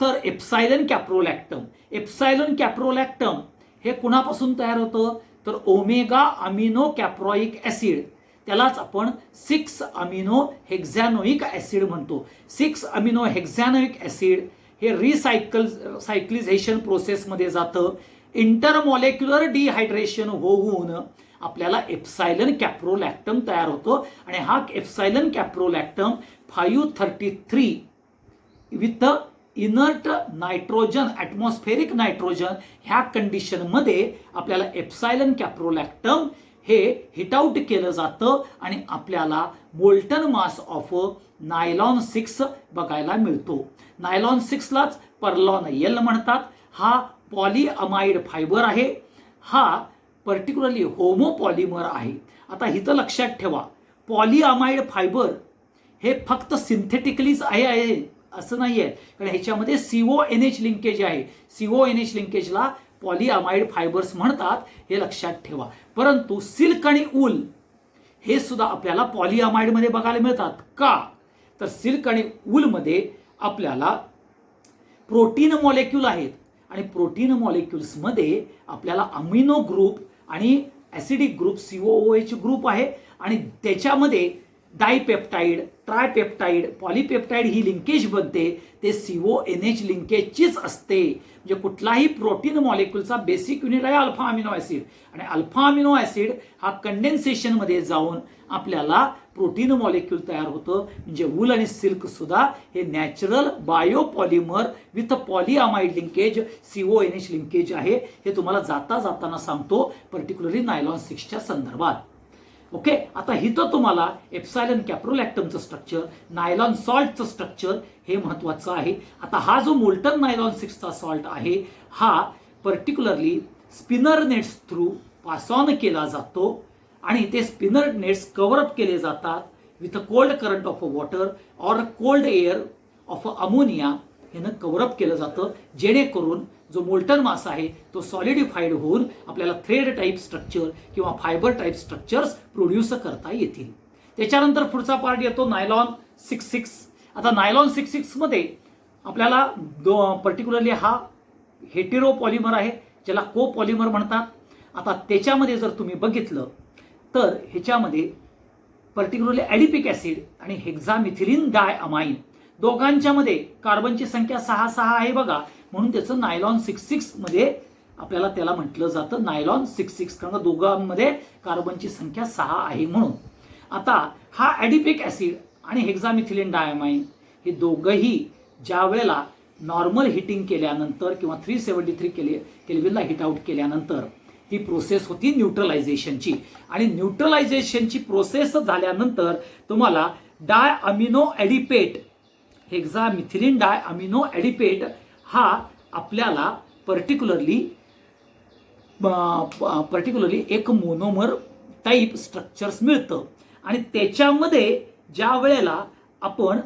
S1: तर एप्सायलन कॅप्रोलॅक्टम. एप्सायलन कॅप्रोलॅक्टम हे कुणापासून तयार होतं तर ओमेगा अमिनो कॅप्रोइक ऍसिड, त्यालाच आपण 6 अमिनो हेक्झॅनोइक ऍसिड म्हणतो. 6 अमिनो हेक्झॅनोइक ऍसिड हे रिसायक्लिझेशन प्रोसेसमध्ये जातं, इंटरमॉलिक्युलर डिहायड्रेशन होऊन आपल्याला एप्सायलन कॅप्रोलॅक्टम तयार होतो. आणि हा एप्सायलन कॅप्रोलॅक्टम 533 with inert nitrogen, atmospheric nitrogen ह्या कंडिशनमध्ये आपल्याला एप्सायलन कॅप्रोलॅक्टम हे हिट आउट केलं जातं आणि आपल्याला मोल्टन मास ऑफ नायलॉन 6 बघायला मिळतो. नायलॉन 6लाच पर्लॉन एल म्हणतात. हा पॉलीअमाइड फायबर आहे, हा पर्टिक्युलरली होमोपॉलिमर आहे. आता इथं लक्षात ठेवा पॉलीअमाइड फायबर हे फक्त सिंथेटिकलीच आहे असं नाही आहे, कारण ह्याच्यामध्ये CONH लिंकेज आहे. CONH लिंकेजला पॉलीअमाइड फायबर्स म्हणतात, हे लक्षात ठेवा. परंतु सिल्क आणि ऊल हे सुद्धा आपल्याला पॉलीअमाइड मध्ये बघायला मिळतात. का तर सिल्क आणि ऊलमध्ये आपल्याला प्रोटीन मॉलिक्यूल आहेत आणि प्रोटीन मॉलिक्युल्समध्ये आपल्याला अमिनो ग्रुप आणि ऍसिडिक ग्रुप COOH ग्रुप आहे आणि त्याच्यामध्ये डायपेप्टाइड, ट्रायपेप्टाइड, पॉलीपेप्टाइड ही लिंकेज बनते ते CONH लिंकेजचीच असते. म्हणजे कुठलाही प्रोटीन मॉलिक्युलचा बेसिक युनिट आहे अल्फा अमिनो ऍसिड आणि अल्फा अमिनो ऍसिड हा कंडेन्सेशन मध्ये जाऊन आपल्याला प्रोटीन मॉलिक्यूल तयार होतं. म्हणजे वूल आणि सिल्क सुद्धा हे natural biopolymer with polyamide linkage CONH linkage आहे. हे तुम्हाला जाता जाताना सांगतो पर्टिक्युलरली नायलॉन 6च्या संदर्भात. ओके, आता इथं तुम्हाला एप्सायलन कॅप्रोलॅक्टमचं स्ट्रक्चर, नायलॉन सॉल्टचं स्ट्रक्चर हे महत्वाचं आहे. आता हा जो मोल्टन नायलॉन 6चा सॉल्ट आहे हा particularly spinner nets through pass on केला जातो आणि ते स्पिनर नेट्स कव्हर अप केले जातात with a cold current of water or cold area of ammonia ह्यानं कव्हर अप केलं जातं, जेणेकरून जो मोल्टन मास आहे तो सॉलिडिफाईड होऊन आपल्याला थ्रेड टाईप स्ट्रक्चर किंवा फायबर टाईप स्ट्रक्चर्स प्रोड्यूस करता येतील. त्याच्यानंतर पुढचा पार्ट येतो नायलॉन 6,6. आता नायलॉन 6,6 मध्ये आपल्याला पर्टिक्युलरली हा हेटेरो पॉलिमर आहे ज्याला को पॉलिमर म्हणतात. आता त्याच्यामध्ये जर तुम्ही बघितलं तर ह्याच्यामध्ये पर्टिक्युलरली ॲडिपिक ऍसिड आणि हेक्झामिथिलीन डायअमाइन दोघांच्या मध्ये कार्बनची संख्या 6 आहे बघा, म्हणून त्याचं नायलॉन 6,6 मध्ये आपल्याला त्याला म्हटलं जातं नायलॉन 6,6, कारण दोघांमध्ये कार्बनची संख्या 6 आहे म्हणून. आता हा ॲडिपिक ऍसिड आणि हेक्झामिथिलीन डायअमाइन हे दोघंही ज्या वेळेला नॉर्मल हिटिंग केल्यानंतर किंवा 373 केल्विनला हिट आउट केल्यानंतर ही प्रोसेस होती न्यूट्रलायझेशनची आणि न्यूट्रलायझेशनची प्रोसेस झाल्यानंतर तुम्हाला डाय अमिनो ॲडिपेट, हेक्झामिथिलीन डाय अमिनो ॲडिपेट हा आपल्याला पर्टिक्युलरली एक मोनोमर टाईप स्ट्रक्चर्स मिळतं आणि त्याच्यामध्ये ज्या वेळेला आपण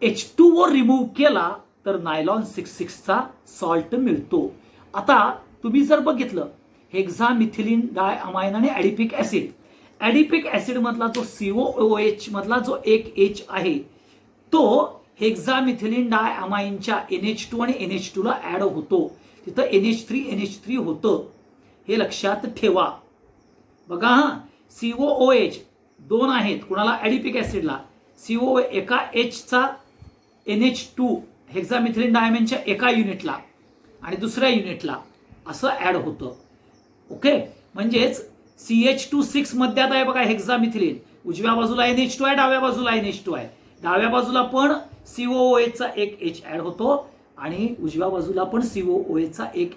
S1: H2O रिमूव्ह केला तर नायलॉन 6,6चा सॉल्ट मिळतो. आता तुम्ही जर बघितलं हेक्झामिथिलीन डायअमाइन आणि ॲडिपिक ऍसिड, ॲडिपिक ऍसिड मधला जो COOH मधला जो एक H आहे तो हेक्झामिथिलीन डायअमाइनच्या NH2 आणि NH2 ला ऍड होतो. तिथं NH3 होतं, हे लक्षात ठेवा. बघा हा COOH दोन आहेत कुणाला ॲडिपिक ऍसिडला, CO एका H चा NH2 हेक्झामिथिलीन डायअमाइनच्या एका युनिटला आणि दुसऱ्या युनिटला असं ऍड होतं. ओके, म्हणजेच CH2 6 मध्यात आहे बघा हेक्झामिथिलीन, उजव्या बाजूला NH2 आहे, डाव्या बाजूला NH2 आहे. डाव्या बाजूला पण COOH चा एक H ऍड होतो आणि उजव्या बाजूला पण COOH चा एक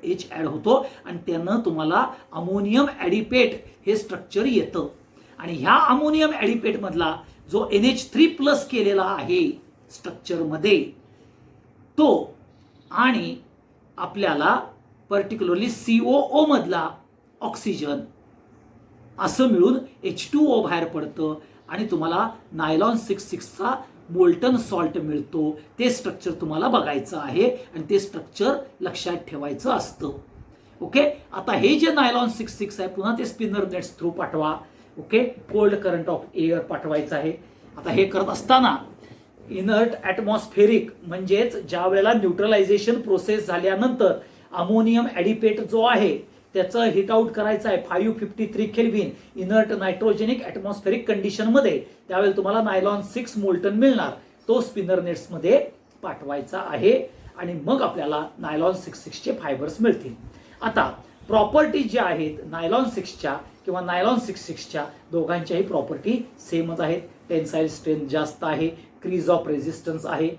S1: H ऍड होतो आणि त्यानं तुम्हाला अमोनियम ऍडिपेट हे स्ट्रक्चर येतं. आणि ह्या अमोनियम ऍडिपेट मधला जो NH3+ केलेला आहे स्ट्रक्चर मध्ये तो आणि आपल्याला पर्टिक्युलरली COO मधला ऑक्सिजन असं मिळून H2O बाहेर पडतं आणि तुम्हाला नायलॉन 66 चा मोल्टन सॉल्ट मिळतो. ते स्ट्रक्चर तुम्हाला बघायचं आहे आणि ते स्ट्रक्चर लक्षात ठेवायचं असतं. ओके, आता हे जे नायलॉन 66 आहे पुन्हा ते स्पिनर नेट्स थ्रू पाठवा. Okay, cold current of air पाठवायचं आहे. आता हे करत असताना इनर्ट ॲटमॉस्फेरिक म्हणजेच ज्या वेळेला न्यूट्रलायझेशन प्रोसेस झाल्यानंतर अमोनियम ॲडिपेट जो आहे त्याचं हिट आउट करायचं आहे 553 केल्व्हिन इनर्ट नायट्रोजेनिक ॲटमॉस्फेरिक कंडिशनमध्ये, त्यावेळेला तुम्हाला नायलॉन 6 मोल्टन मिळणार. तो स्पिनर नेट्समध्ये पाठवायचा आहे आणि मग आपल्याला नायलॉन 66 चे फायबर्स मिळतील. आता प्रॉपर्टीज ज्या आहेत नायलॉन 6च्या किंवा नायलॉन 66च्या दोघांच्याही प्रॉपर्टी सेमच आहेत. टेन्साईल स्ट्रेंथ जास्त आहे, क्रीज ऑफ रेझिस्टन्स आहे,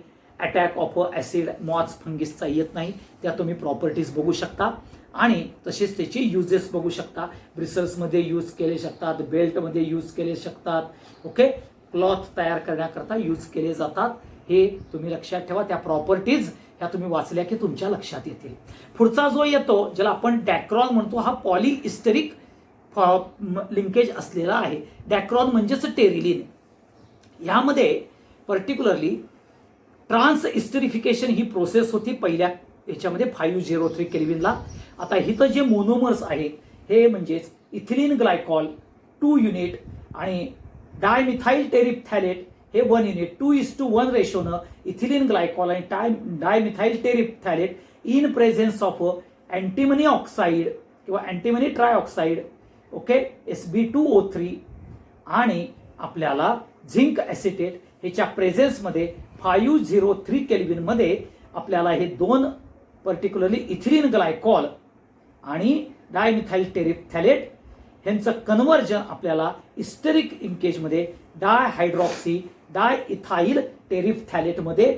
S1: अटॅक ऑफ ऍसिड मॉथ्स फंगिसचा येत नाही. त्या तुम्ही प्रॉपर्टीज बघू शकता आणि तसेच त्याचे युजेस बघू शकता. ब्रिसल्समध्ये यूज केले शकतात, बेल्टमध्ये यूज केले शकतात. ओके, क्लॉथ तयार करण्याकरता यूज केले जातात. हे तुम्ही लक्षात ठेवा. त्या प्रॉपर्टीज ह्या तुम्ही वाचल्या की तुमच्या लक्षात येतील. पुढचा जो येतो ज्याला आपण डॅक्रॉन म्हणतो हा पॉलिइस्टरिक लिंकेज असलेला आहे. डॅक्रॉन म्हणजेच टेरिलिन. ह्यामध्ये पर्टिक्युलरली ट्रान्स इस्टरिफिकेशन ही प्रोसेस होती पहिल्या ह्याच्यामध्ये 503 केल्व्हिनला. आता इथं जे मोनोमर्स आहेत हे म्हणजेच इथिलीन ग्लायकॉल 2 युनिट आणि डायमिथाइल टेरिप्थॅलेट हे 1 युनिट 2:1 रेशोनं इथिलीन ग्लायकॉल आणि dimethyl terephthalate in presence of antimony oxide किंवा अँटिमनी ट्रायऑक्साईड ओके Sb2O3 आणि आपल्याला झिंक ॲसिटेट ह्याच्या प्रेझेन्समध्ये 503 केल्व्हिनमध्ये आपल्याला हे दोन पर्टिक्युलरली इथिलीन ग्लायकॉल आणि डायमिथाइल टेरिप्थॅलेट ह्यांचं कन्व्हर्जन आपल्याला इस्टरिक लिंकेजमध्ये डायहायड्रॉक्सी डायइथाइल टेरिप्थॅलेटमध्ये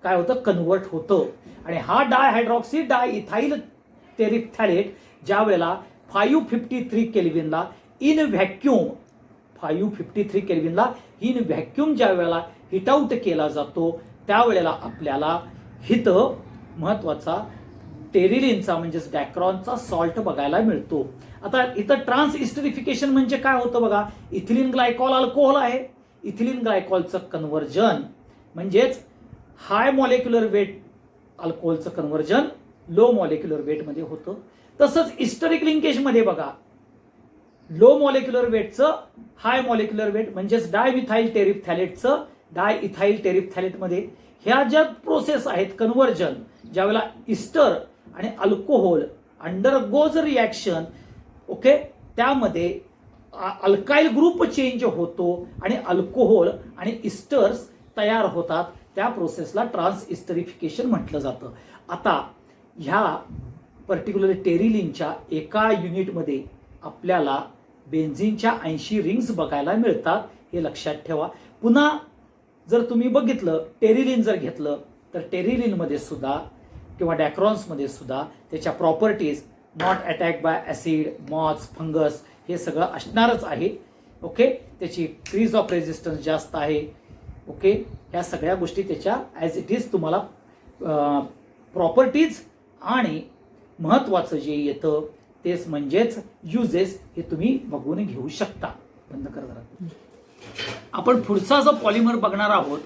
S1: काय होतं कन्वर्ट होतं. आणि हा डायहायड्रॉक्सी डायइथाइल टेरिप्थॅलेट ज्या वेळेला 553 केल्व्हिनला इन व्हॅक्यूम 553 केल्व्हिनला इन व्हॅक्यूम ज्या वेळेला हिट आउट केला जातो त्यावेळेला आपल्याला इथं महत्वाचा टेरिलिनचा म्हणजेच डॅक्रॉनचा सॉल्ट बघायला मिळतो. आता इथं ट्रान्स इस्टरिफिकेशन म्हणजे काय होतं बघा. इथिलीन ग्लायकॉल अल्कोहोल आहे. इथिलीन ग्लायकॉलचं कन्व्हर्जन म्हणजेच हाय मॉलिक्युलर वेट अल्कोहोलचं कन्व्हर्जन लो मॉलिक्युलर वेट मध्ये होतं. तसंच इस्टरिक लिंकेजमध्ये बघा लो मॉलिक्युलर वेटचं हाय मॉलिक्युलर वेट म्हणजेच डायमिथाइल टेरिप्थॅलेटचं डायइथाइल टेरिप्थॅलेटमध्ये ह्या ज्या प्रोसेस आहेत कन्व्हर्जन ज्यावेळेला इस्टर आणि अल्कोहोल अंडरगोज रिॲक्शन ओके त्यामध्ये अल्काइल ग्रुप चेंज होतो आणि अल्कोहोल आणि इस्टर्स तयार होतात. त्या प्रोसेसला ट्रान्स इस्टरिफिकेशन म्हटलं जातं. आता ह्या पर्टिक्युलर टेरिलिनच्या एका युनिटमध्ये आपल्याला बेन्झिनच्या 80 रिंग्स बघायला मिळतात. हे लक्षात ठेवा. पुन्हा जर तुम्ही बघितलं टेरिलिन जर घेतलं तर टेरिलिनमध्ये सुद्धा किंवा डॅक्रॉन्समध्ये सुद्धा त्याच्या properties not attack by acid moths fungus हे सगळं असणारच आहे. ओके, त्याची क्रीज ऑफ रेझिस्टन्स जास्त आहे. ओके, ह्या सगळ्या गोष्टी त्याच्या ॲज इट इज तुम्हाला प्रॉपर्टीज आणि महत्वाचं जे येतं तेच म्हणजेच युजेस हे तुम्ही बघून घेऊ शकता. बंद कर जरा. आपण पुढचा जो पॉलिमर बघणार आहोत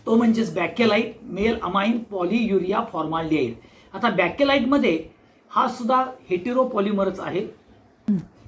S1: तो म्हणजेच बॅकेलाइट मेल अमाइन पॉलियुरिया फॉर्माल्डिहाइड. आता बॅकेलाइट मध्ये हा सुद्धा हेटेरो पॉलिमरच आहे.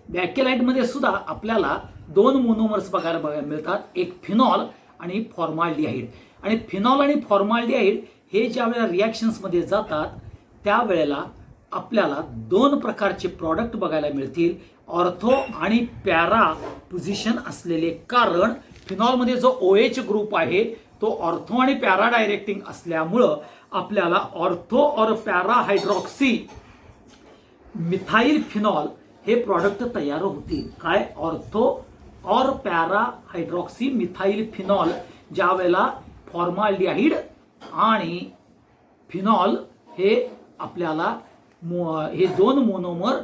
S1: बॅकेलाइट मध्ये सुद्धा आपल्याला दोन मोनोमर्स बघायला मिळतात, एक फिनॉल आणि फॉर्माल्डिहाइड. आणि फिनॉल आणि फॉर्माल्डिहाइड हे ज्या वेळेला रिॲक्शन्स मध्ये जातात त्यावेळेला आपल्याला दोन प्रकारचे प्रॉडक्ट बघायला मिळतील, ऑर्थो आणि पॅरा पोझिशन असलेले. कारण फिनॉलमध्ये जो OH ग्रुप आहे तो ऑर्थो आणि पॅरा डायरेक्टिंग असल्यामुळं आपल्याला ऑर्थो और पॅरा हायड्रॉक्सी मिथाइल फिनॉल हे प्रॉडक्ट तयार होतील. काय ऑर्थो और पॅरा हायड्रॉक्सी मिथाइल फिनॉल, ज्या वेळेला फॉर्माल्डिहाइड आणि फिनॉल हे आपल्याला हे दोन मोनोमर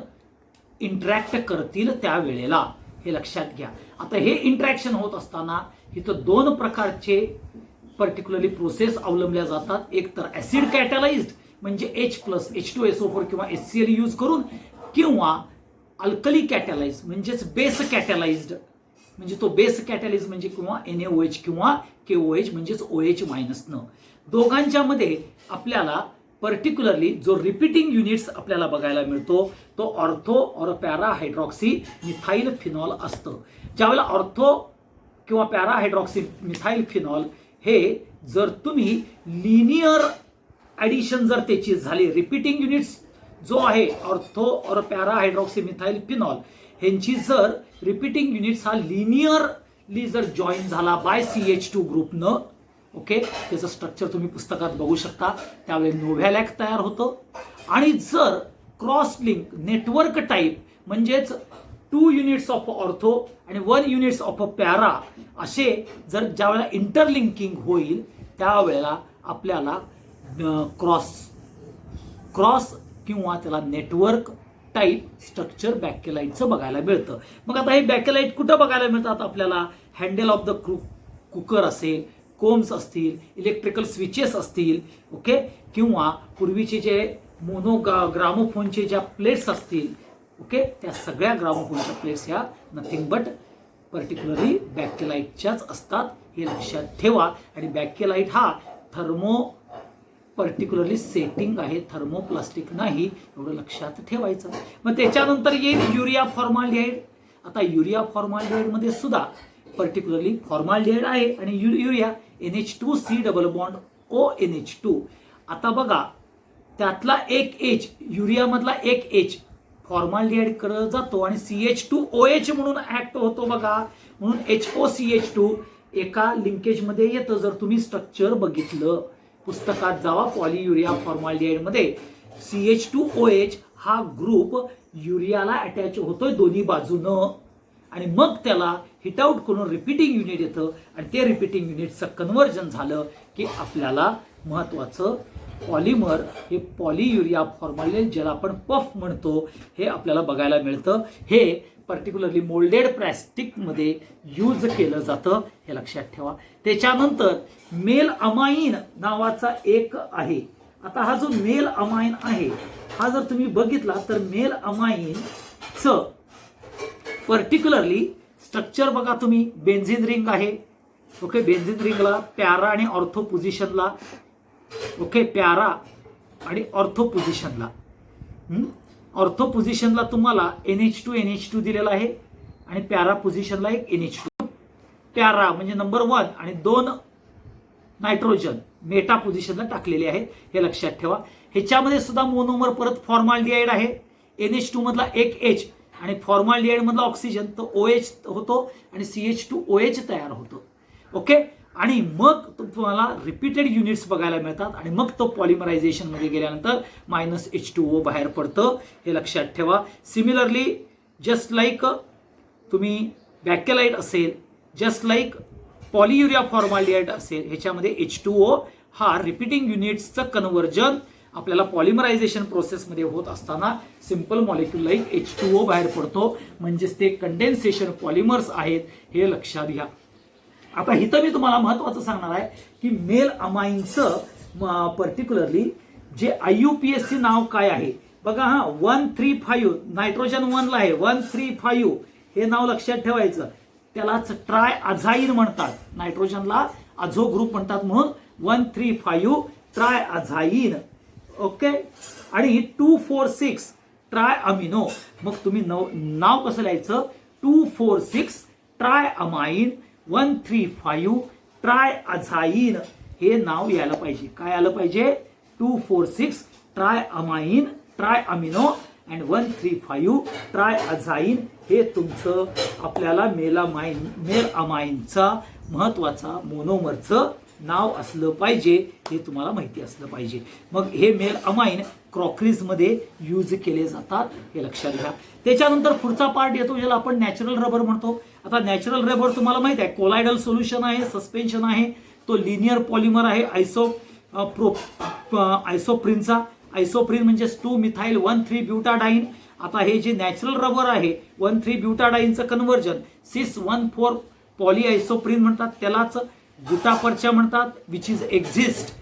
S1: इंटरॅक्ट करतील त्यावेळेला, हे लक्षात घ्या. आता हे इंटरॅक्शन होत असताना इथं दोन प्रकारचे पर्टिक्युलरली प्रोसेस अवलंबल्या जातात. एक तर ऍसिड कॅटलाइज्ड म्हणजे H+H2SO4 किंवा HCl यूज करून, किंवा अल्कली कॅटलाइज म्हणजेच बेस कॅटलाइज्ड म्हणजे तो बेस कॅटलाइज म्हणजे किंवा NaOH किंवा KOH म्हणजेच OH- न. दोघांच्या मध्ये आपल्याला पर्टिक्युलरली जो रिपीटिंग युनिट्स आपल्याला बघायला मिळतो तो ऑर्थो और पॅरा हायड्रॉक्सी मिथाइल फिनॉल असतं. ज्यावेळेला ऑर्थो किंवा पॅरा हायड्रॉक्सी मिथाइल फिनॉल हे जर तुम्ही लिनियर ॲडिशन जर त्याची झाली, रिपीटिंग युनिट्स जो आहे ऑर्थो और पॅरा हायड्रॉक्सी मिथाइल फिनॉल ह्यांची जर रिपीटिंग युनिट्स हा लिनियरली जर जॉईन झाला बाय CH2 ग्रुपनं, ओके, त्याचं स्ट्रक्चर तुम्ही पुस्तकात बघू शकता, त्यावेळी नोव्हॅलॅक तयार होतं. आणि जर क्रॉस लिंक नेटवर्क टाईप म्हणजेच 2 युनिट्स ऑफ ऑर्थो आणि 1 युनिट्स ऑफ पॅरा असे जर ज्यावेळेला इंटरलिंकिंग होईल त्यावेळेला आपल्याला क्रॉस किंवा त्याला नेटवर्क टाईप स्ट्रक्चर बॅकेलाइटचं बघायला मिळतं. मग आता हे बॅकेलाइट कुठं बघायला मिळतात आपल्याला? हँडल ऑफ द कुकर असेल, कोम्स असतील, इलेक्ट्रिकल स्विचेस असतील, ओके, किंवा पूर्वीचे जे ग्रामोफोनचे ज्या प्लेट्स असतील, ओके, त्या सगळ्या ग्रामोफोनच्या प्लेट्स ह्या नथिंग बट पर्टिक्युलरली बॅकेलाइटच्याच असतात, हे लक्षात ठेवा. आणि बॅकेलाइट हा पर्टिक्युलरली सेटिंग आहे, थर्मोप्लास्टिक नाही, एवढं लक्षात ठेवायचं. मग त्याच्यानंतर येईल युरिया फॉर्माल्डिहाइड. आता युरिया फॉर्माल्डिहाइड मध्ये सुद्धा पर्टिक्युलरली फॉर्माल्डिहाइड आहे आणि urea NH2C double bond ONH2. आता बघा त्यातला एक H, युरिया मधला एक H फॉर्माल्डिहाइड कडे जातो आणि CH2OH म्हणून ऍक्ट होतो बघा, म्हणून HOCH2 एका लिंकेज मध्ये येतं. जर तुम्ही स्ट्रक्चर बघितलं पुस्तकात जावा, पॉलियुरिया फॉर्माल्डिहाइड मध्ये CH2OH हा ग्रुप युरियाला अटॅच होतोय दोन्ही बाजूनं आणि मग त्याला हिट आउट करून रिपीटिंग युनिट येतं आणि ते रिपीटिंग युनिटचं कन्व्हर्जन झालं की आपल्याला महत्वाचं पॉलिमर हे पॉलियुरिया फॉर्माल्डिहाइड ज्याला आपण पफ म्हणतो हे आपल्याला बघायला मिळतं. हे पर्टिक्युलरली मोल्डेड प्लॅस्टिक मध्ये यूज केलं जातं, हे लक्षात ठेवा. त्याच्यानंतर मेल अमाइन नावाचा एक आहे. आता हा जो मेल अमाइन आहे हा जर तुम्ही बघितला तर मेल अमाइनचं पर्टिक्युलरली स्ट्रक्चर बघा तुम्ही, बेन्झिन रिंग आहे, ओके, बेन्झिन रिंगला पॅरा आणि ऑर्थो पोझिशनला, ओके, पॅरा आणि ऑर्थो पोझिशनला, ऑर्थो पोझिशनला तुम्हाला NH2 दिलेला आहे आणि पॅरा पोझिशनला एक NH2. पॅरा म्हणजे नंबर 1 आणि 2 नायट्रोजन मेटा पोझिशनला टाकलेले आहेत, हे लक्षात ठेवा. ह्याच्यामध्ये सुद्धा मोनोमर परत फॉर्माल्डिहाइड आहे, NH2 मधला एक H आणि फॉर्माल्डिहाइड मधला ऑक्सिजन तो OH होतो आणि CH2OH तयार होतो, ओके. आणि मग तुम्हाला रिपीटेड युनिट्स बघायला मिळतात आणि मग तो पॉलिमरायझेशन मध्ये गेल्यानंतर -H2O बाहेर पडतं, हे लक्षात ठेवा. सिमिलरली जस्ट लाईक तुम्ही बॅकेलाइट असेल, जस्ट लाईक पॉलियुरिया फॉर्माल्डिहाइड असेल, ह्याच्यामध्ये H2O हा रिपीटिंग युनिट्सचं कन्व्हर्जन आपल्याला पॉलिमरायझेशन प्रोसेसमध्ये होत असताना सिंपल मॉलिक्यूल लाईक H2O बाहेर पडतो, म्हणजेच ते कंडेन्सेशन पॉलिमर्स आहेत, हे लक्षात घ्या. आता इथं मी तुम्हाला महत्वाचं सांगणार आहे की मेल अमाइनचं पर्टिक्युलरली जे IUPAC नाव काय आहे बघा. हा 135 नायट्रोजन 1 ला आहे, 135 हे नाव लक्षात ठेवायचं. त्यालाच ट्राय अझाईन म्हणतात, नायट्रोजनला अझो ग्रुप म्हणतात, म्हणून 135 ट्राय अझाईन, ओके. आणि 246 ट्राय अमिनो. मग तुम्ही नाव कसं लिहायचं? 246 ट्राय अमाइन 135 ट्राय अझाईन हे नाव यायला पाहिजे. काय आलं पाहिजे? 246 tri amine tri amino and 135 tri azine हे तुमचं आपल्याला मेल अमाइनचा महत्वाचा मोनोमरचं नाव असलं पाहिजे हे तुम्हाला माहिती असलं पाहिजे. मग हे मेल अमाइन क्रॉकरीजमध्ये यूज केले जातात हे लक्षात घ्या. त्याच्यानंतर पुढचा पार्ट येतो ज्याला आपण नॅचरल रबर म्हणतो. आता नॅचरल रबर तुम्हाला माहित आहे कोलायडल सोल्युशन आहे, सस्पेन्शन आहे, तो लिनियर पॉलिमर आहे आयसोप्रिनचा. आयसोप्रिन म्हणजे 2-मिथाइल-1,3-ब्युटाडाइन. आता हे जे नॅचरल रबर आहे 1,3-ब्युटाडाइनचं कन्व्हर्जन 6,1,4 पॉलीआयसोप्रिन म्हणतात, त्यालाच गुटापर्चा म्हणतात, which is exist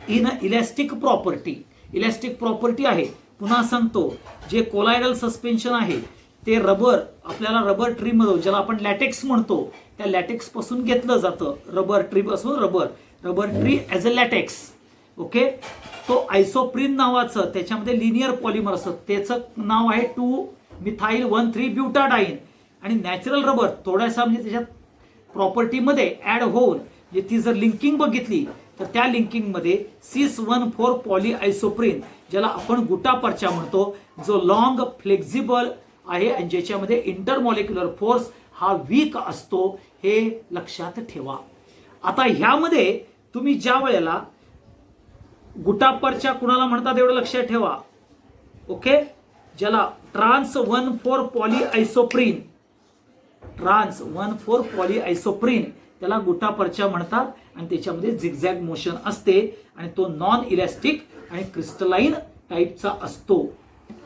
S1: in elastic property. Elastic property आहे. पुन्हा सांगतो, जे कोलायडल सस्पेन्शन आहे ते रबर आपल्याला रबर ट्रीमधून ज्याला आपण लॅटेक्स म्हणतो त्या लॅटेक्स पासून घेतलं जातं. रबर ट्री पासून rubber tree as a LaTeX. Okay. तो आयसोप्रिन नावाचं त्याच्यामध्ये लिनियर पॉलिमर असतं, त्याचं नाव आहे 2-मिथाइल-1,3-ब्युटाडाइन. आणि नॅचरल रबर थोडासा म्हणजे त्याच्यात प्रॉपर्टीमध्ये ॲड होऊन ती जर लिंकिंग बघितली तर त्या लिंकिंगमध्ये 6,1,4 पॉलीआयसोप्रिन ज्याला आपण गुटापर्चा म्हणतो, जो लॉंग फ्लेक्झिबल आहे आणि ज्याच्यामध्ये इंटरमॉलिक्युलर फोर्स हा वीक असतो, हे लक्षात ठेवा. आता ह्यामध्ये तुम्ही ज्या वेळेला गुटापर्चा कुणाला म्हणतात एवढं लक्षात ठेवा. ओके. ज्याला ट्रान्स-1,4 पॉलीआयसोप्रिन, ट्रान्स-1,4 पॉलीआयसोप्रिन त्याला गुटापर्चा म्हणतात आणि त्याच्यामध्ये झिगझॅग मोशन असते आणि तो नॉन इलॅस्टिक आणि क्रिस्टलाइन टाईपचा असतो.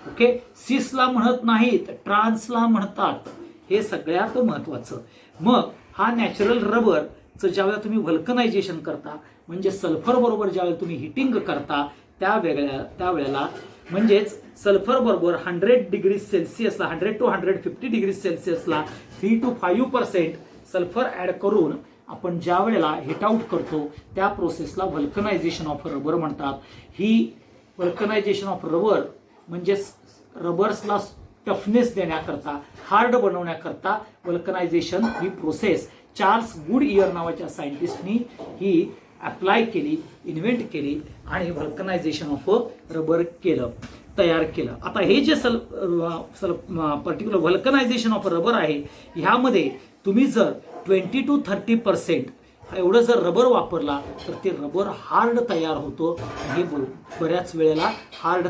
S1: ओके. सिसला म्हणत नाहीत, ट्रान्सला म्हणतात. हे सगळ्यात महत्वाचं. मग हा नॅचरल रबरचं ज्यावेळेला तुम्ही व्हल्कनायझेशन करता म्हणजे सल्फर बरोबर ज्यावेळेला तुम्ही हिटिंग करता त्यावेळेला म्हणजेच सल्फर बरोबर 100 डिग्री सेल्सिअसला 100 to 150 डिग्री सेल्सिअसला 3 to 5% सल्फर ऍड करून आपण ज्या वेळेला हिट आउट करतो त्या प्रोसेसला व्हल्कनायझेशन ऑफ रबर म्हणतात. ही व्हल्कनायझेशन ऑफ रबर म्हणजे रबर्सला टफनेस देण्याकरता, हार्ड बनवण्याकरता व्हल्कनायझेशन ही प्रोसेस चार्ल्स गुडइयर नावाच्या सायंटिस्टनी ही अप्लाय केली, इन्व्हेंट केली आणि व्हल्कनायझेशन ऑफ रबर तयार केलं. आता हे जे पर्टिक्युलर व्हल्कनायझेशन ऑफ रबर आहे ह्यामध्ये तुम्ही जर 20 to 30% एवढं जर रबर वापरला तर ते रबर हार्ड तयार होतो. हे बऱ्याच वेळेला हार्ड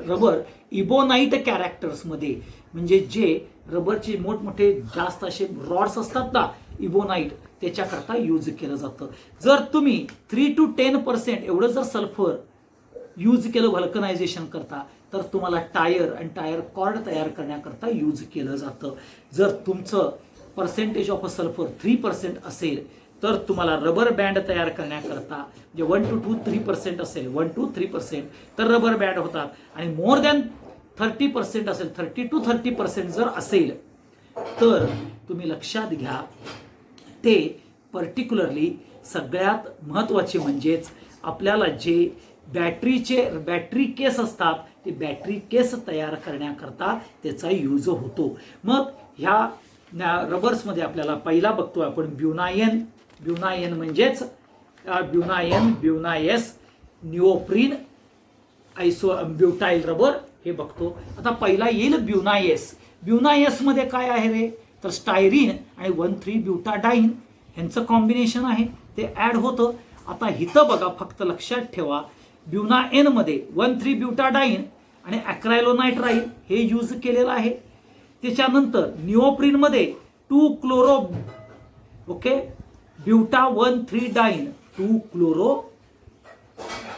S1: रबर इबोनाइट कॅरेक्टर्समध्ये म्हणजे जे रबरचे मोठमोठे जास्त असे रॉड्स असतात ना इबोनाइट त्याच्याकरता यूज केलं जातं. जर तुम्ही 3 to 10% एवढं जर सल्फर यूज केलं व्हल्कनायझेशन करता तर तुम्हाला टायर आणि टायर कॉर्ड तयार करण्याकरता यूज केलं जातं. जर तुमचं पर्सेंटेज ऑफ सल्फर 3% असेल तर तुम्हाला रबर बँड तयार करण्याकरता जे 1 to 3% असेल 1 to 3% तर रबर बँड होतात. आणि मोर दॅन 30% असेल 30 to 30% जर असेल तर तुम्ही लक्षात घ्या ते पर्टिक्युलरली सगळ्यात महत्त्वाचे म्हणजेच आपल्याला जे बॅटरी केस असतात ते बॅटरी केस तयार करण्याकरता त्याचा यूज होतो. मग ह्या रबर्समध्ये आपल्याला पहिला बघतोय आपण ब्युनायन म्हणजेच ब्युनायस निओप्रीन ब्युटाइल रबर हे बघतो. आता पहिला येईल ब्युनायस मध्ये काय आहे रे तर स्टायरीन आणि 1,3-ब्युटाडाइन यांचं कॉम्बिनेशन आहे ते ऍड होतं. आता इथं बघा फक्त लक्षात ठेवा ब्युनाएन मध्ये 1,3-ब्युटाडाइन आणि ॲक्रायलोनाइट्राइल हे यूज केलेलं आहे. त्याच्यानंतर निओप्रीन मध्ये 2-क्लोरो ओके ब्युटा 1,3-डाइन 2-क्लोरो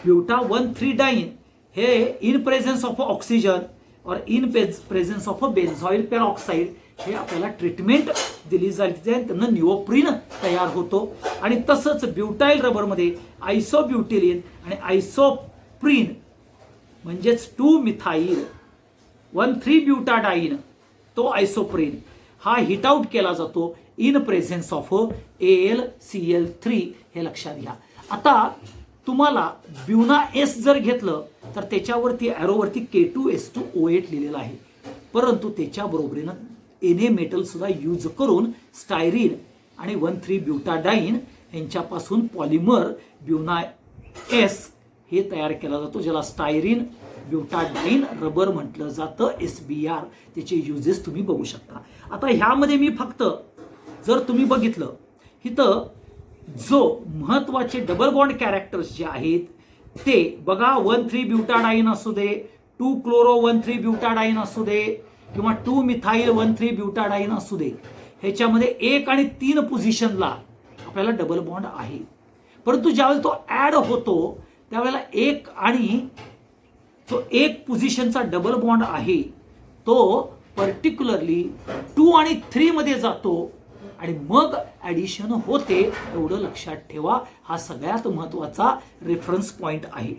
S1: ब्युटा 1,3-डाइन हे इन प्रेझेन्स ऑफ ऑक्सिजन और in presence of benzoyl peroxide हे आपल्याला ट्रीटमेंट दिली जाते त्यांना निओप्रीन तयार होतो. आणि तसंच ब्युटाइल रबरमध्ये आयसोब्युटिलिन आणि आयसोप्रीन म्हणजेच 2-मिथाइल-1,3-ब्युटाडाइन तो आयसोप्रीन हा हिट आउट केला जातो इन प्रेझेन्स ऑफ AlCl3 हे लक्षात घ्या. आता तुम्हाला ब्युनाएस जर घेतलं तर त्याच्यावरती ॲरोवरती K2S2O8 लिहिलेलं आहे, परंतु त्याच्या बरोबरीनं Na मेटल सुद्धा यूज करून स्टायरीन आणि 1,3-ब्युटाडाइन यांच्यापासून पॉलिमर ब्युनाएस हे तयार केला जातो ज्याला स्टायरीन ब्युटाडाइन रबर म्हटलं जातं SBR. त्याचे युजेस तुम्ही बघू शकता. आता ह्यामध्ये मी फक्त जर तुम्ही बघितलं इथं जो महत्वाचे डबल बॉन्ड कॅरेक्टर्स जे आहेत ते बघा, 1,3 ब्युटाडाईन असू दे, 2 क्लोरो 1,3 ब्युटाडाईन असू दे, किंवा 2 मिथाइल 1,3 ब्युटाडाईन असू दे, ह्याच्यामध्ये 1 आणि 3 पोझिशनला आपल्याला डबल बॉन्ड आहे. परंतु ज्यावेळेला तो ऍड होतो त्यावेळेला 1 आणि जो 1 पोझिशनचा डबल बॉन्ड आहे तो पर्टिक्युलरली 2 आणि 3 मध्ये जातो आणि मग ऍडिशन होते, एवढं लक्षात ठेवा. हा सगळ्यात महत्वाचा रेफरन्स पॉइंट आहे.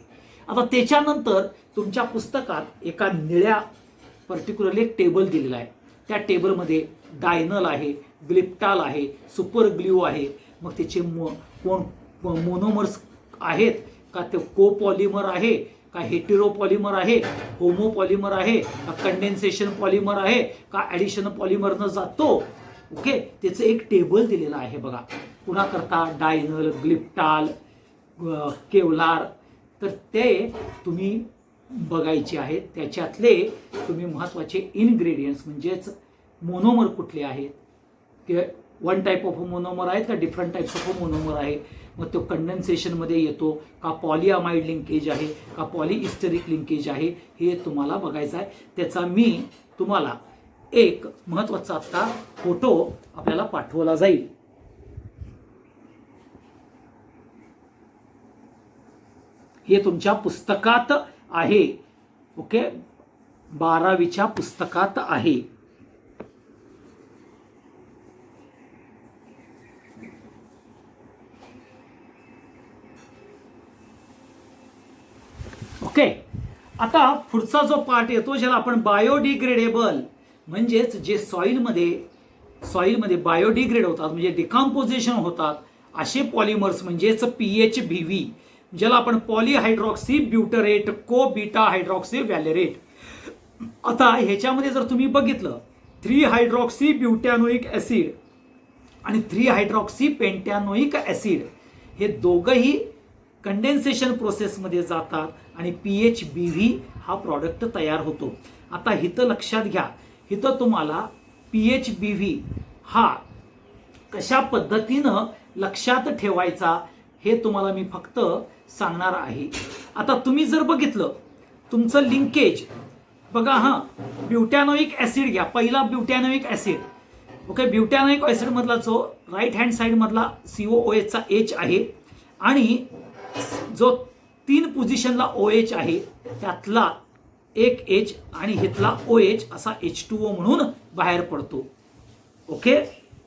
S1: आता त्याच्यानंतर तुमच्या पुस्तकात एका निळ्या पर्टिक्युलरली एक टेबल दिलेला आहे. त्या टेबलमध्ये डायनल आहे, ग्लिप्टाल आहे, सुपर ग्ल्यू आहे. मग त्याचे मोनोमर्स आहेत का, ते कोपॉलिमर आहे का, हेटेरोपॉलिमर आहे, होमोपॉलिमर आहे का, कंडेन्सेशन पॉलिमर आहे का, ऍडिशन पॉलिमरनं जातो. ओके, त्याचं एक टेबल दिलेलं आहे बघा. पुन्हा करता डायनल, ग्लिप्टाल, केवलार, तर ते तुम्ही बघायचे आहेत. त्याच्यातले तुम्ही महत्वाचे इनग्रेडियंट्स म्हणजेच मोनोमर कुठले आहेत, की वन टाईप ऑफ मोनोमर आहेत का डिफरंट टाईप्स ऑफ मोनोमर आहे. मग तो कंडेन्सेशनमध्ये येतो का, पॉलिअमाइड लिंकेज आहे का, पॉलिइस्टरिक लिंकेज आहे, हे तुम्हाला बघायचं आहे. त्याचा मी तुम्हाला एक महत्वाचा आता फोटो आपल्याला पाठवला जाईल. हे तुमच्या पुस्तकात आहे. ओके, 12वीच्या पुस्तकात आहे. ओके, आता पुढचा जो पार्ट येतो ज्याला आपण बायोडिग्रेडेबल, म्हणजेच जे सॉइलमध्ये बायोडिग्रेड होतात म्हणजे डिकम्पोजिशन होतात असे पॉलिमर्स म्हणजेच PHBV, ज्याला आपण पॉलिहायड्रॉक्सी ब्युटरेट को बीटा हायड्रॉक्सी व्हॅलेरेट. आता ह्याच्यामध्ये जर तुम्ही बघितलं 3 हायड्रॉक्सी ब्युटॅनोइक ऍसिड आणि 3 हायड्रॉक्सी पेंटॅनोइक ऍसिड हे दोघंही कंडेन्सेशन प्रोसेसमध्ये जातात आणि PHBV हा प्रॉडक्ट तयार होतो. आता हिथं लक्षात घ्या, हिथं तुम्हाला PHBV हा कशा पद्धतीनं लक्षात ठेवायचा हे तुम्हाला मी फक्त सांगणार आहे. आता तुम्ही जर बघितलं तुमचं लिंकेज बघा, हां, ब्युटॅनोइक ऍसिड घ्या, पहिला ब्युटॅनोइक ऍसिड. ओके, ब्युटॅनोइक ऍसिड मधला जो राईट हँड साइड मधला COOH चा H आहे आणि जो 3 पोझिशनला OH आहे त्यातला एक H आणि हितला OH असा H2O म्हणून बाहेर पडतो. ओके,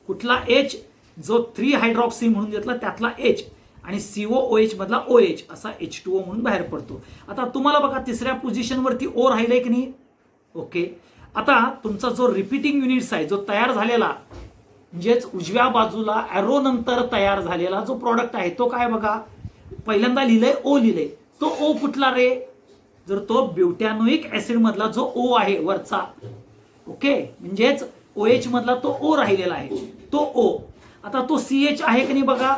S1: कुठला H, जो 3 हायड्रॉक्सी म्हणून घेतला त्यातला H आणि COOH मधला OH असा H2O म्हणून बाहेर पडतो. आता तुम्हाला बघा तिसऱ्या पोझिशनवरती O राहिलाय की नाही. ओके, आता तुमचा जो रिपीटिंग युनिट्स आहे जो तयार झालेला म्हणजेच उजव्या बाजूला ॲरो नंतर तयार झालेला जो प्रॉडक्ट आहे तो काय बघा, पहिल्यांदा लिहिलंय O लिहिलंय, तो O कुठला रे, जर तो ब्युटॅनोइक ऍसिड मधला जो O आहे वरचा, ओके, म्हणजेच OH मधला तो O राहिलेला आहे तो O. आता तो CH आहे की नाही बघा,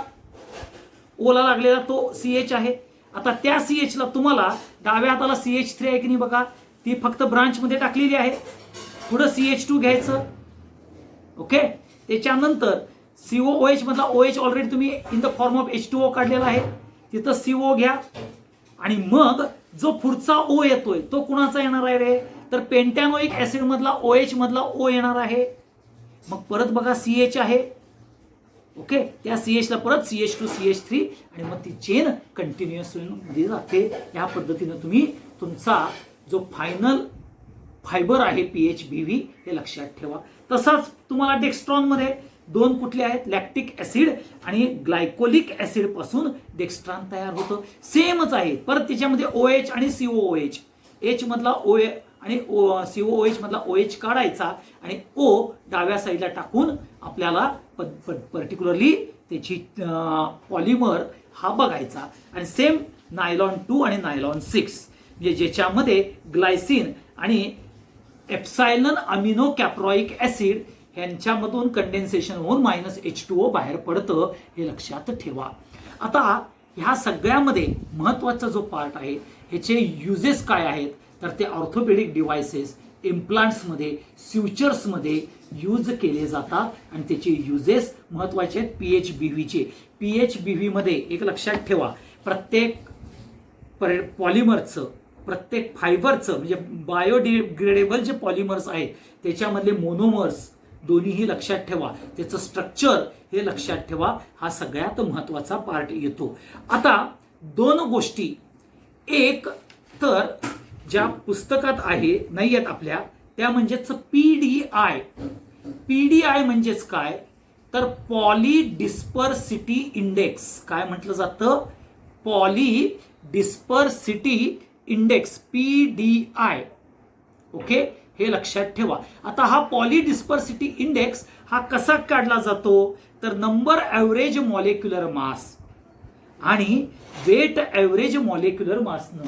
S1: O ला लागलेला तो CH आहे. आता त्या CH ला तुम्हाला डाव्या हाताला CH3 आहे की नाही बघा, ती फक्त ब्रांच मध्ये टाकलेली आहे. पुढे CH2 घ्यायचं. ओके, त्याच्यानंतर COOH मधला OH ऑलरेडी तुम्ही in the form of H2O काढलेला आहे, तिथं CO घ्या आणि मग जो पुढचा O येतोय तो कुणाचा येणार आहे रे, तर पेंटॅनोइक ऍसिड मधला OH मधला O येणार आहे. मग परत बघा CH आहे. ओके, त्या CH ला परत CH2 CH3 आणि मग ती चेन कंटिन्युअस मध्ये जाते. या पद्धतीने तुम्ही तुमचा जो फायनल फायबर आहे PHBV हे लक्षात ठेवा. तसाच तुम्हाला डेक्स्ट्रॉन मध्ये 2 कुठले आहेत, लॅक्टिक ऍसिड आणि ग्लायकोलिक ऍसिड पासून डेक्स्ट्रॉन तयार होतं. सेमच आहे. परत त्याच्यामध्ये OH आणि COOH, H मधला OH आणि COOH मधला OH काढायचा आणि O डाव्या साईडला टाकून आपल्याला पर्टिक्युलरली त्याची पॉलिमर हा बघायचा. आणि सेम नायलॉन 2 आणि नायलॉन 6 म्हणजे ज्याच्यामध्ये ग्लायसिन आणि एप्सायलन अमिनो कॅप्रोइक ऍसिड ह्यांच्यामधून कंडेन्सेशन होऊन -H2O बाहेर पडतं, हे लक्षात ठेवा. आता ह्या सगळ्यामध्ये महत्वाचा जो पार्ट आहे ह्याचे युजेस काय आहेत, तर ते ऑर्थोपेडिक डिव्हाइसेस, इम्प्लांट्समध्ये, स्युचर्समध्ये यूज केले जातात आणि त्याचे युजेस महत्वाचे आहेत. PHBVचे PHBV मध्ये एक लक्षात ठेवा, प्रत्येक पॉलिमरचं, प्रत्येक फायबरचं म्हणजे बायोडिग्रेडेबल जे पॉलिमर्स आहेत त्याच्यामधले मोनोमर्स दोन्हीही लक्षात ठेवा, त्याचं स्ट्रक्चर हे लक्षात ठेवा, हा सगळ्यात महत्वाचा पार्ट येतो. आता दोन गोष्टी, एक तर ज्या पुस्तकात आहे नाही आहेत आपल्या, त्या म्हणजेच PDI. PDI म्हणजेच काय तर पॉलीडिस्पर्सिटी इंडेक्स. काय म्हटलं जातं? पॉलीडिस्पर्सिटी इंडेक्स, PDI. ओके, हे लक्षात ठेवा. आता हा पॉलीडिस्पर्सिटी इंडेक्स हा कसा काढला जातो तर नंबर ॲव्हरेज मॉलिक्युलर मास आणि वेट ॲव्हरेज मॉलिक्युलर मासनं,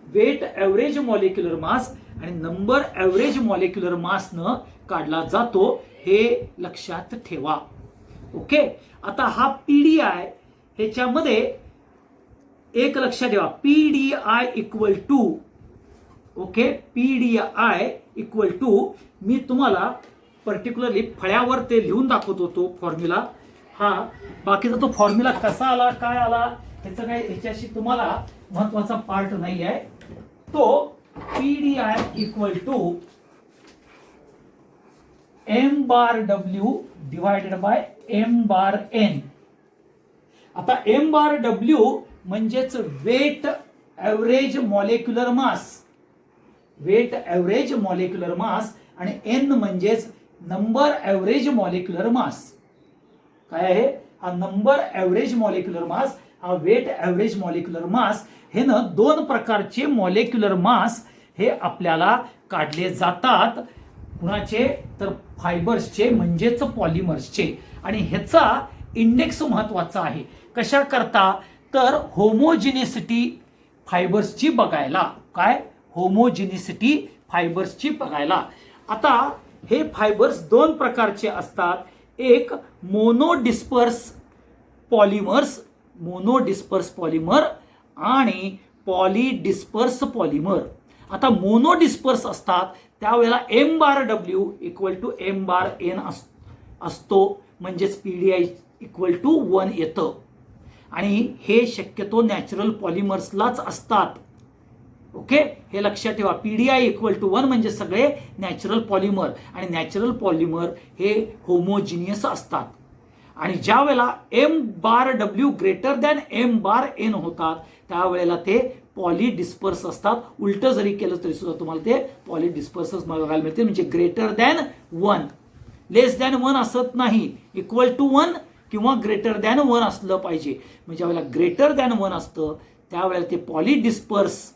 S1: वेट ॲव्हरेज मॉलिक्युलर मास आणि नंबर ॲव्हरेज मॉलिक्युलर मासनं काढला जातो, हे लक्षात ठेवा. ओके, आता हा PDI ह्याच्यामध्ये एक लक्षात ठेवा, PDI equal to, okay, PDI equal to, मी तुम्हाला पर्टिक्युलरली फळ्यावर ते लिहून दाखवतो तो फॉर्म्युला. हा बाकीचा तो फॉर्म्युला कसा आला काय आला ह्याचं काय ह्याच्याशी तुम्हाला महत्वाचा पार्ट नाही आहे. तो PDI equal to m/w divided by m/n. आता m/w म्हणजेच weight average molecular mass, weight average molecular mass, आणि n म्हणजेच नंबर ॲव्हरेज मॉलिक्युलर मास. काय आहे? हा नंबर ॲव्हरेज मॉलिक्युलर मास, हा वेट ॲव्हरेज मॉलिक्युलर मास. हे ना दोन प्रकारचे मॉलिक्युलर मास हे आपल्याला काढले जातात. कुणाचे तर फायबर्सचे म्हणजेच पॉलिमर्सचे. आणि ह्याचा इंडेक्स महत्वाचा आहे. कशा करता तर होमोजिनिसिटी फायबर्सची बघायला. काय? होमोजिनिसिटी फायबर्सची बघायला. आता हे फायबर्स दोन प्रकारचे असतात. एक मोनोडिस्पर्स पॉलिमर्स, मोनोडिस्पर्स पॉलिमर आणि पॉलीडिस्पर्स पॉलिमर. आता मोनोडिस्पर्स असतात त्यावेळेला m/w इक्वल टू m/n असतो, म्हणजेच PDI इक्वल टू 1 येतं. आणि हे शक्यतो नॅचरल पॉलिमर्सलाच असतात. ओके, हे लक्षात ठेवा. PDI इक्वल टू 1 म्हणजे सगळे नॅचरल पॉलिमर, आणि नॅचरल पॉलिमर हे होमोजिनियस असतात. आणि ज्या वेळेला m/w ग्रेटर दॅन m/n होतात त्यावेळेला ते पॉलीडिस्पर्स असतात. उलट जरी केलं तरी सुद्धा तुम्हाला ते पॉलीडिस्पर्सच बघायला मिळते. म्हणजे ग्रेटर दॅन 1, लेस दॅन 1 असत नाही, इक्वल टू 1 किंवा ग्रेटर दॅन 1 असलं पाहिजे. म्हणजे वेळेला ग्रेटर दॅन 1 असतं त्यावेळेला ते पॉलीडिस्पर्स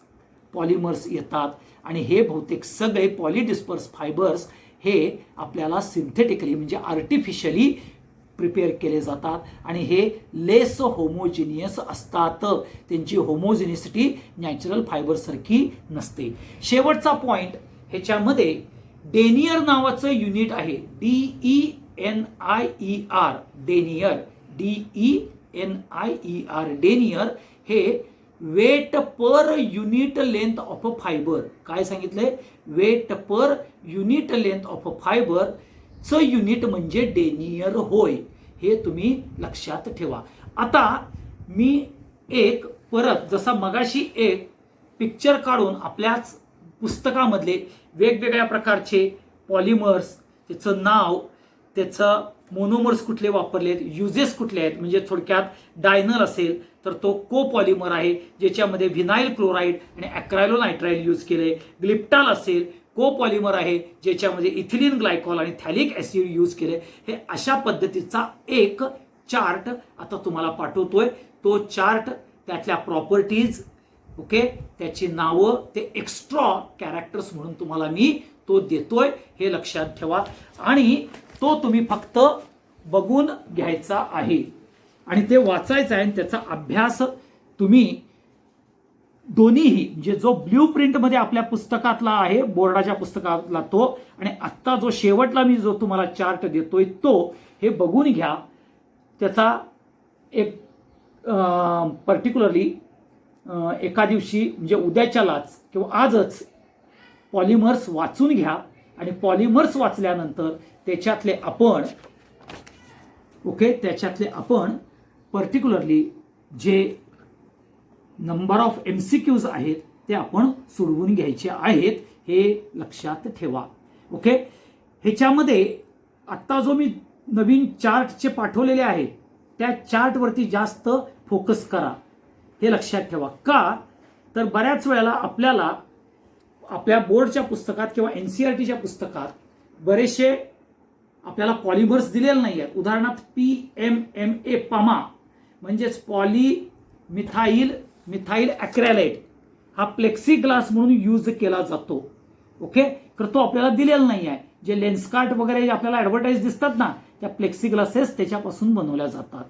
S1: पॉलिमर्स येतात. आणि हे बहुतेक सगळे पॉलीडिस्पर्स फायबर्स हे आपल्याला सिंथेटिकली म्हणजे आर्टिफिशियली प्रिपेअर केले जातात. आणि हे लेस होमोजिनियस असतात. त्यांची होमोजिनिसिटी नॅचरल फायबरसारखी नसते. शेवटचा पॉइंट ह्याच्यामध्ये डेनियर नावाचं युनिट आहे. DENIER, डेनियर, DENIER, डेनियर हे weight per unit length of a fibre. काय सांगितलंय? Weight per unit length of a fibre च युनिट म्हणजे डेनियर होय. हे तुम्ही लक्षात ठेवा. आता मी एक परत जसा मगाशी एक पिक्चर काढून आपल्याच पुस्तकामधले वेगवेगळ्या प्रकारचे पॉलिमर्स, त्याचं नाव, त्याचं मोनोमर्स कुठले वापरलेत, युजेस कुठले आहेत, म्हणजे थोडक्यात डायनल असेल तर तो कोपॉलिमर आहे ज्याच्यामध्ये व्हिनाइल क्लोराईड आणि ॲक्रायलोनायट्राइल यूज केले. ग्लिप्टाल असेल कोपॉलिमर आहे ज्याच्यामध्ये इथिलीन ग्लायकॉल आणि थॅलिक ॲसिड यूज केले. हे अशा पद्धतीचा एक चार्ट आता तुम्हाला पाठवतोय. तो चार्ट, त्यातल्या प्रॉपर्टीज, ओके, त्याची नावं, ते एक्स्ट्रा कॅरेक्टर्स म्हणून तुम्हाला मी तो देतोय, हे लक्षात ठेवा. आणि तो तुम्ही फक्त बघून घ्यायचा आहे आणि ते वाचायचं आहे. आणि त्याचा अभ्यास तुम्ही दोन्हीही, म्हणजे जो ब्ल्यू प्रिंटमध्ये आपल्या पुस्तकातला आहे, बोर्डाच्या पुस्तकातला तो, आणि आत्ता जो शेवटला मी जो तुम्हाला चार्ट देतोय तो, हे बघून घ्या. त्याचा एक पर्टिक्युलरली एका दिवशी म्हणजे उद्याच्यालाच किंवा आजच पॉलिमर्स वाचून घ्या. आणि पॉलिमर्स वाचल्यानंतर त्याच्यातले आपण पर्टिक्युलरली जे नंबर ऑफ MCQs आहेत ते आपण सोडवून घ्यायचे आहेत, हे लक्षात ठेवा. ओके, ह्याच्यामध्ये आत्ता जो मी नवीन चार्टचे पाठवलेले आहेत त्या चार्टवरती जास्त फोकस करा, हे लक्षात ठेवा. का तर बऱ्याच वेळेला आपल्याला आपल्या बोर्डच्या पुस्तकात किंवा NCERTच्या पुस्तकात बरेचसे आपल्याला पॉलिमर्स दिलेले नाही आहेत. उदाहरणार्थ PMMA पामा म्हणजेच मिथाईल ॲक्रेलाइट हा प्लेक्सी ग्लास म्हणून यूज केला जातो. ओके, तर तो आपल्याला दिलेला नाही आहे. जे लेन्सकार्ट वगैरे आपल्याला ॲडव्हर्टाईज दिसतात ना, त्या प्लेक्सी ग्लासेस त्याच्यापासून बनवल्या जातात.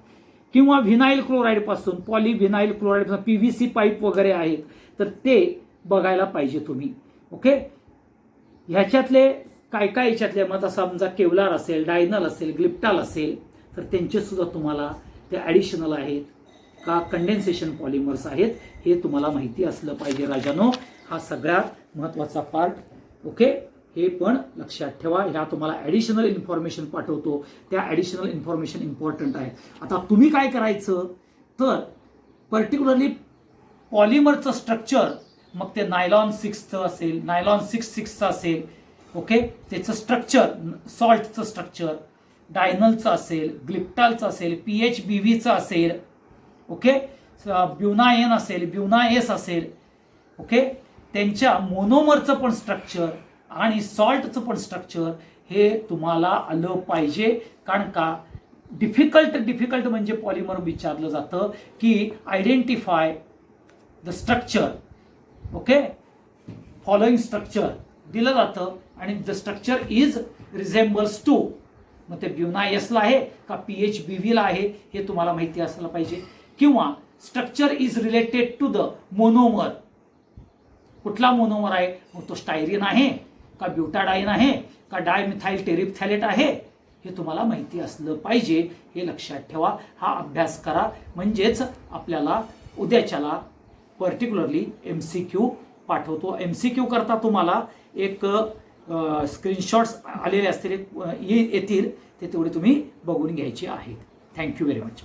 S1: किंवा व्हिनाईल क्लोराईड पासून, पॉलिव्हिनाईल क्लोराईड, PVC पाईप वगैरे आहेत, तर ते बघायला पाहिजे तुम्ही. ओके, ह्याच्यातले काय काय याच्यातले मग समजा केवलार असेल, डायनल असेल, ग्लिप्टाल असेल, तर त्यांचे सुद्धा तुम्हाला ते ॲडिशनल आहेत का कंडेन्सेशन पॉलिमर्स आहेत हे तुम्हाला माहिती असलं पाहिजे राजानो. हा सगळ्यात महत्त्वाचा पार्ट. ओके, हे पण लक्षात ठेवा. ह्या तुम्हाला ॲडिशनल इन्फॉर्मेशन पाठवतो, त्या ॲडिशनल इन्फॉर्मेशन इम्पॉर्टंट आहे. आता तुम्ही काय करायचं तर पर्टिक्युलरली पॉलिमरचं स्ट्रक्चर, मग ते नायलॉन 6चं असेल, नायलॉन 6/6चं असेल, ओके, त्याचं स्ट्रक्चर, सॉल्टचं स्ट्रक्चर, डायनलचं असेल, ग्लिप्टालचं असेल, PHBVचं असेल, ओके, ब्युनाएन असेल, ब्युनाएस असेल, ओके, त्यांच्या मोनोमरचं पण स्ट्रक्चर आणि सॉल्टचं पण स्ट्रक्चर हे तुम्हाला आलं पाहिजे. कारण का डिफिकल्ट म्हणजे पॉलिमर विचारलं जातं की identify the structure. Okay, following structure दिलं जातं आणि द स्ट्रक्चर इज रिझेंबल्स टू, मग ते ब्युनाएसला आहे का PHBVला आहे हे तुम्हाला माहिती असलं पाहिजे. किंवा structure is related to the monomer, कुठला मोनोमर आहे, मग तो स्टायरीन आहे का ब्युटाडाईन आहे का डायमिथाईल टेरिप्थॅलेट आहे हे तुम्हाला माहिती असलं पाहिजे. हे लक्षात ठेवा. हा अभ्यास करा, म्हणजेच आपल्याला उद्याच्याला पर्टिक्युलरली MCQ पाठवतो. MCQ करता तुम्हाला एक स्क्रीनशॉट्स आलेले असतील, येतील, ते तेवढे तुम्ही बघून घ्यायचे आहेत. Thank you very much.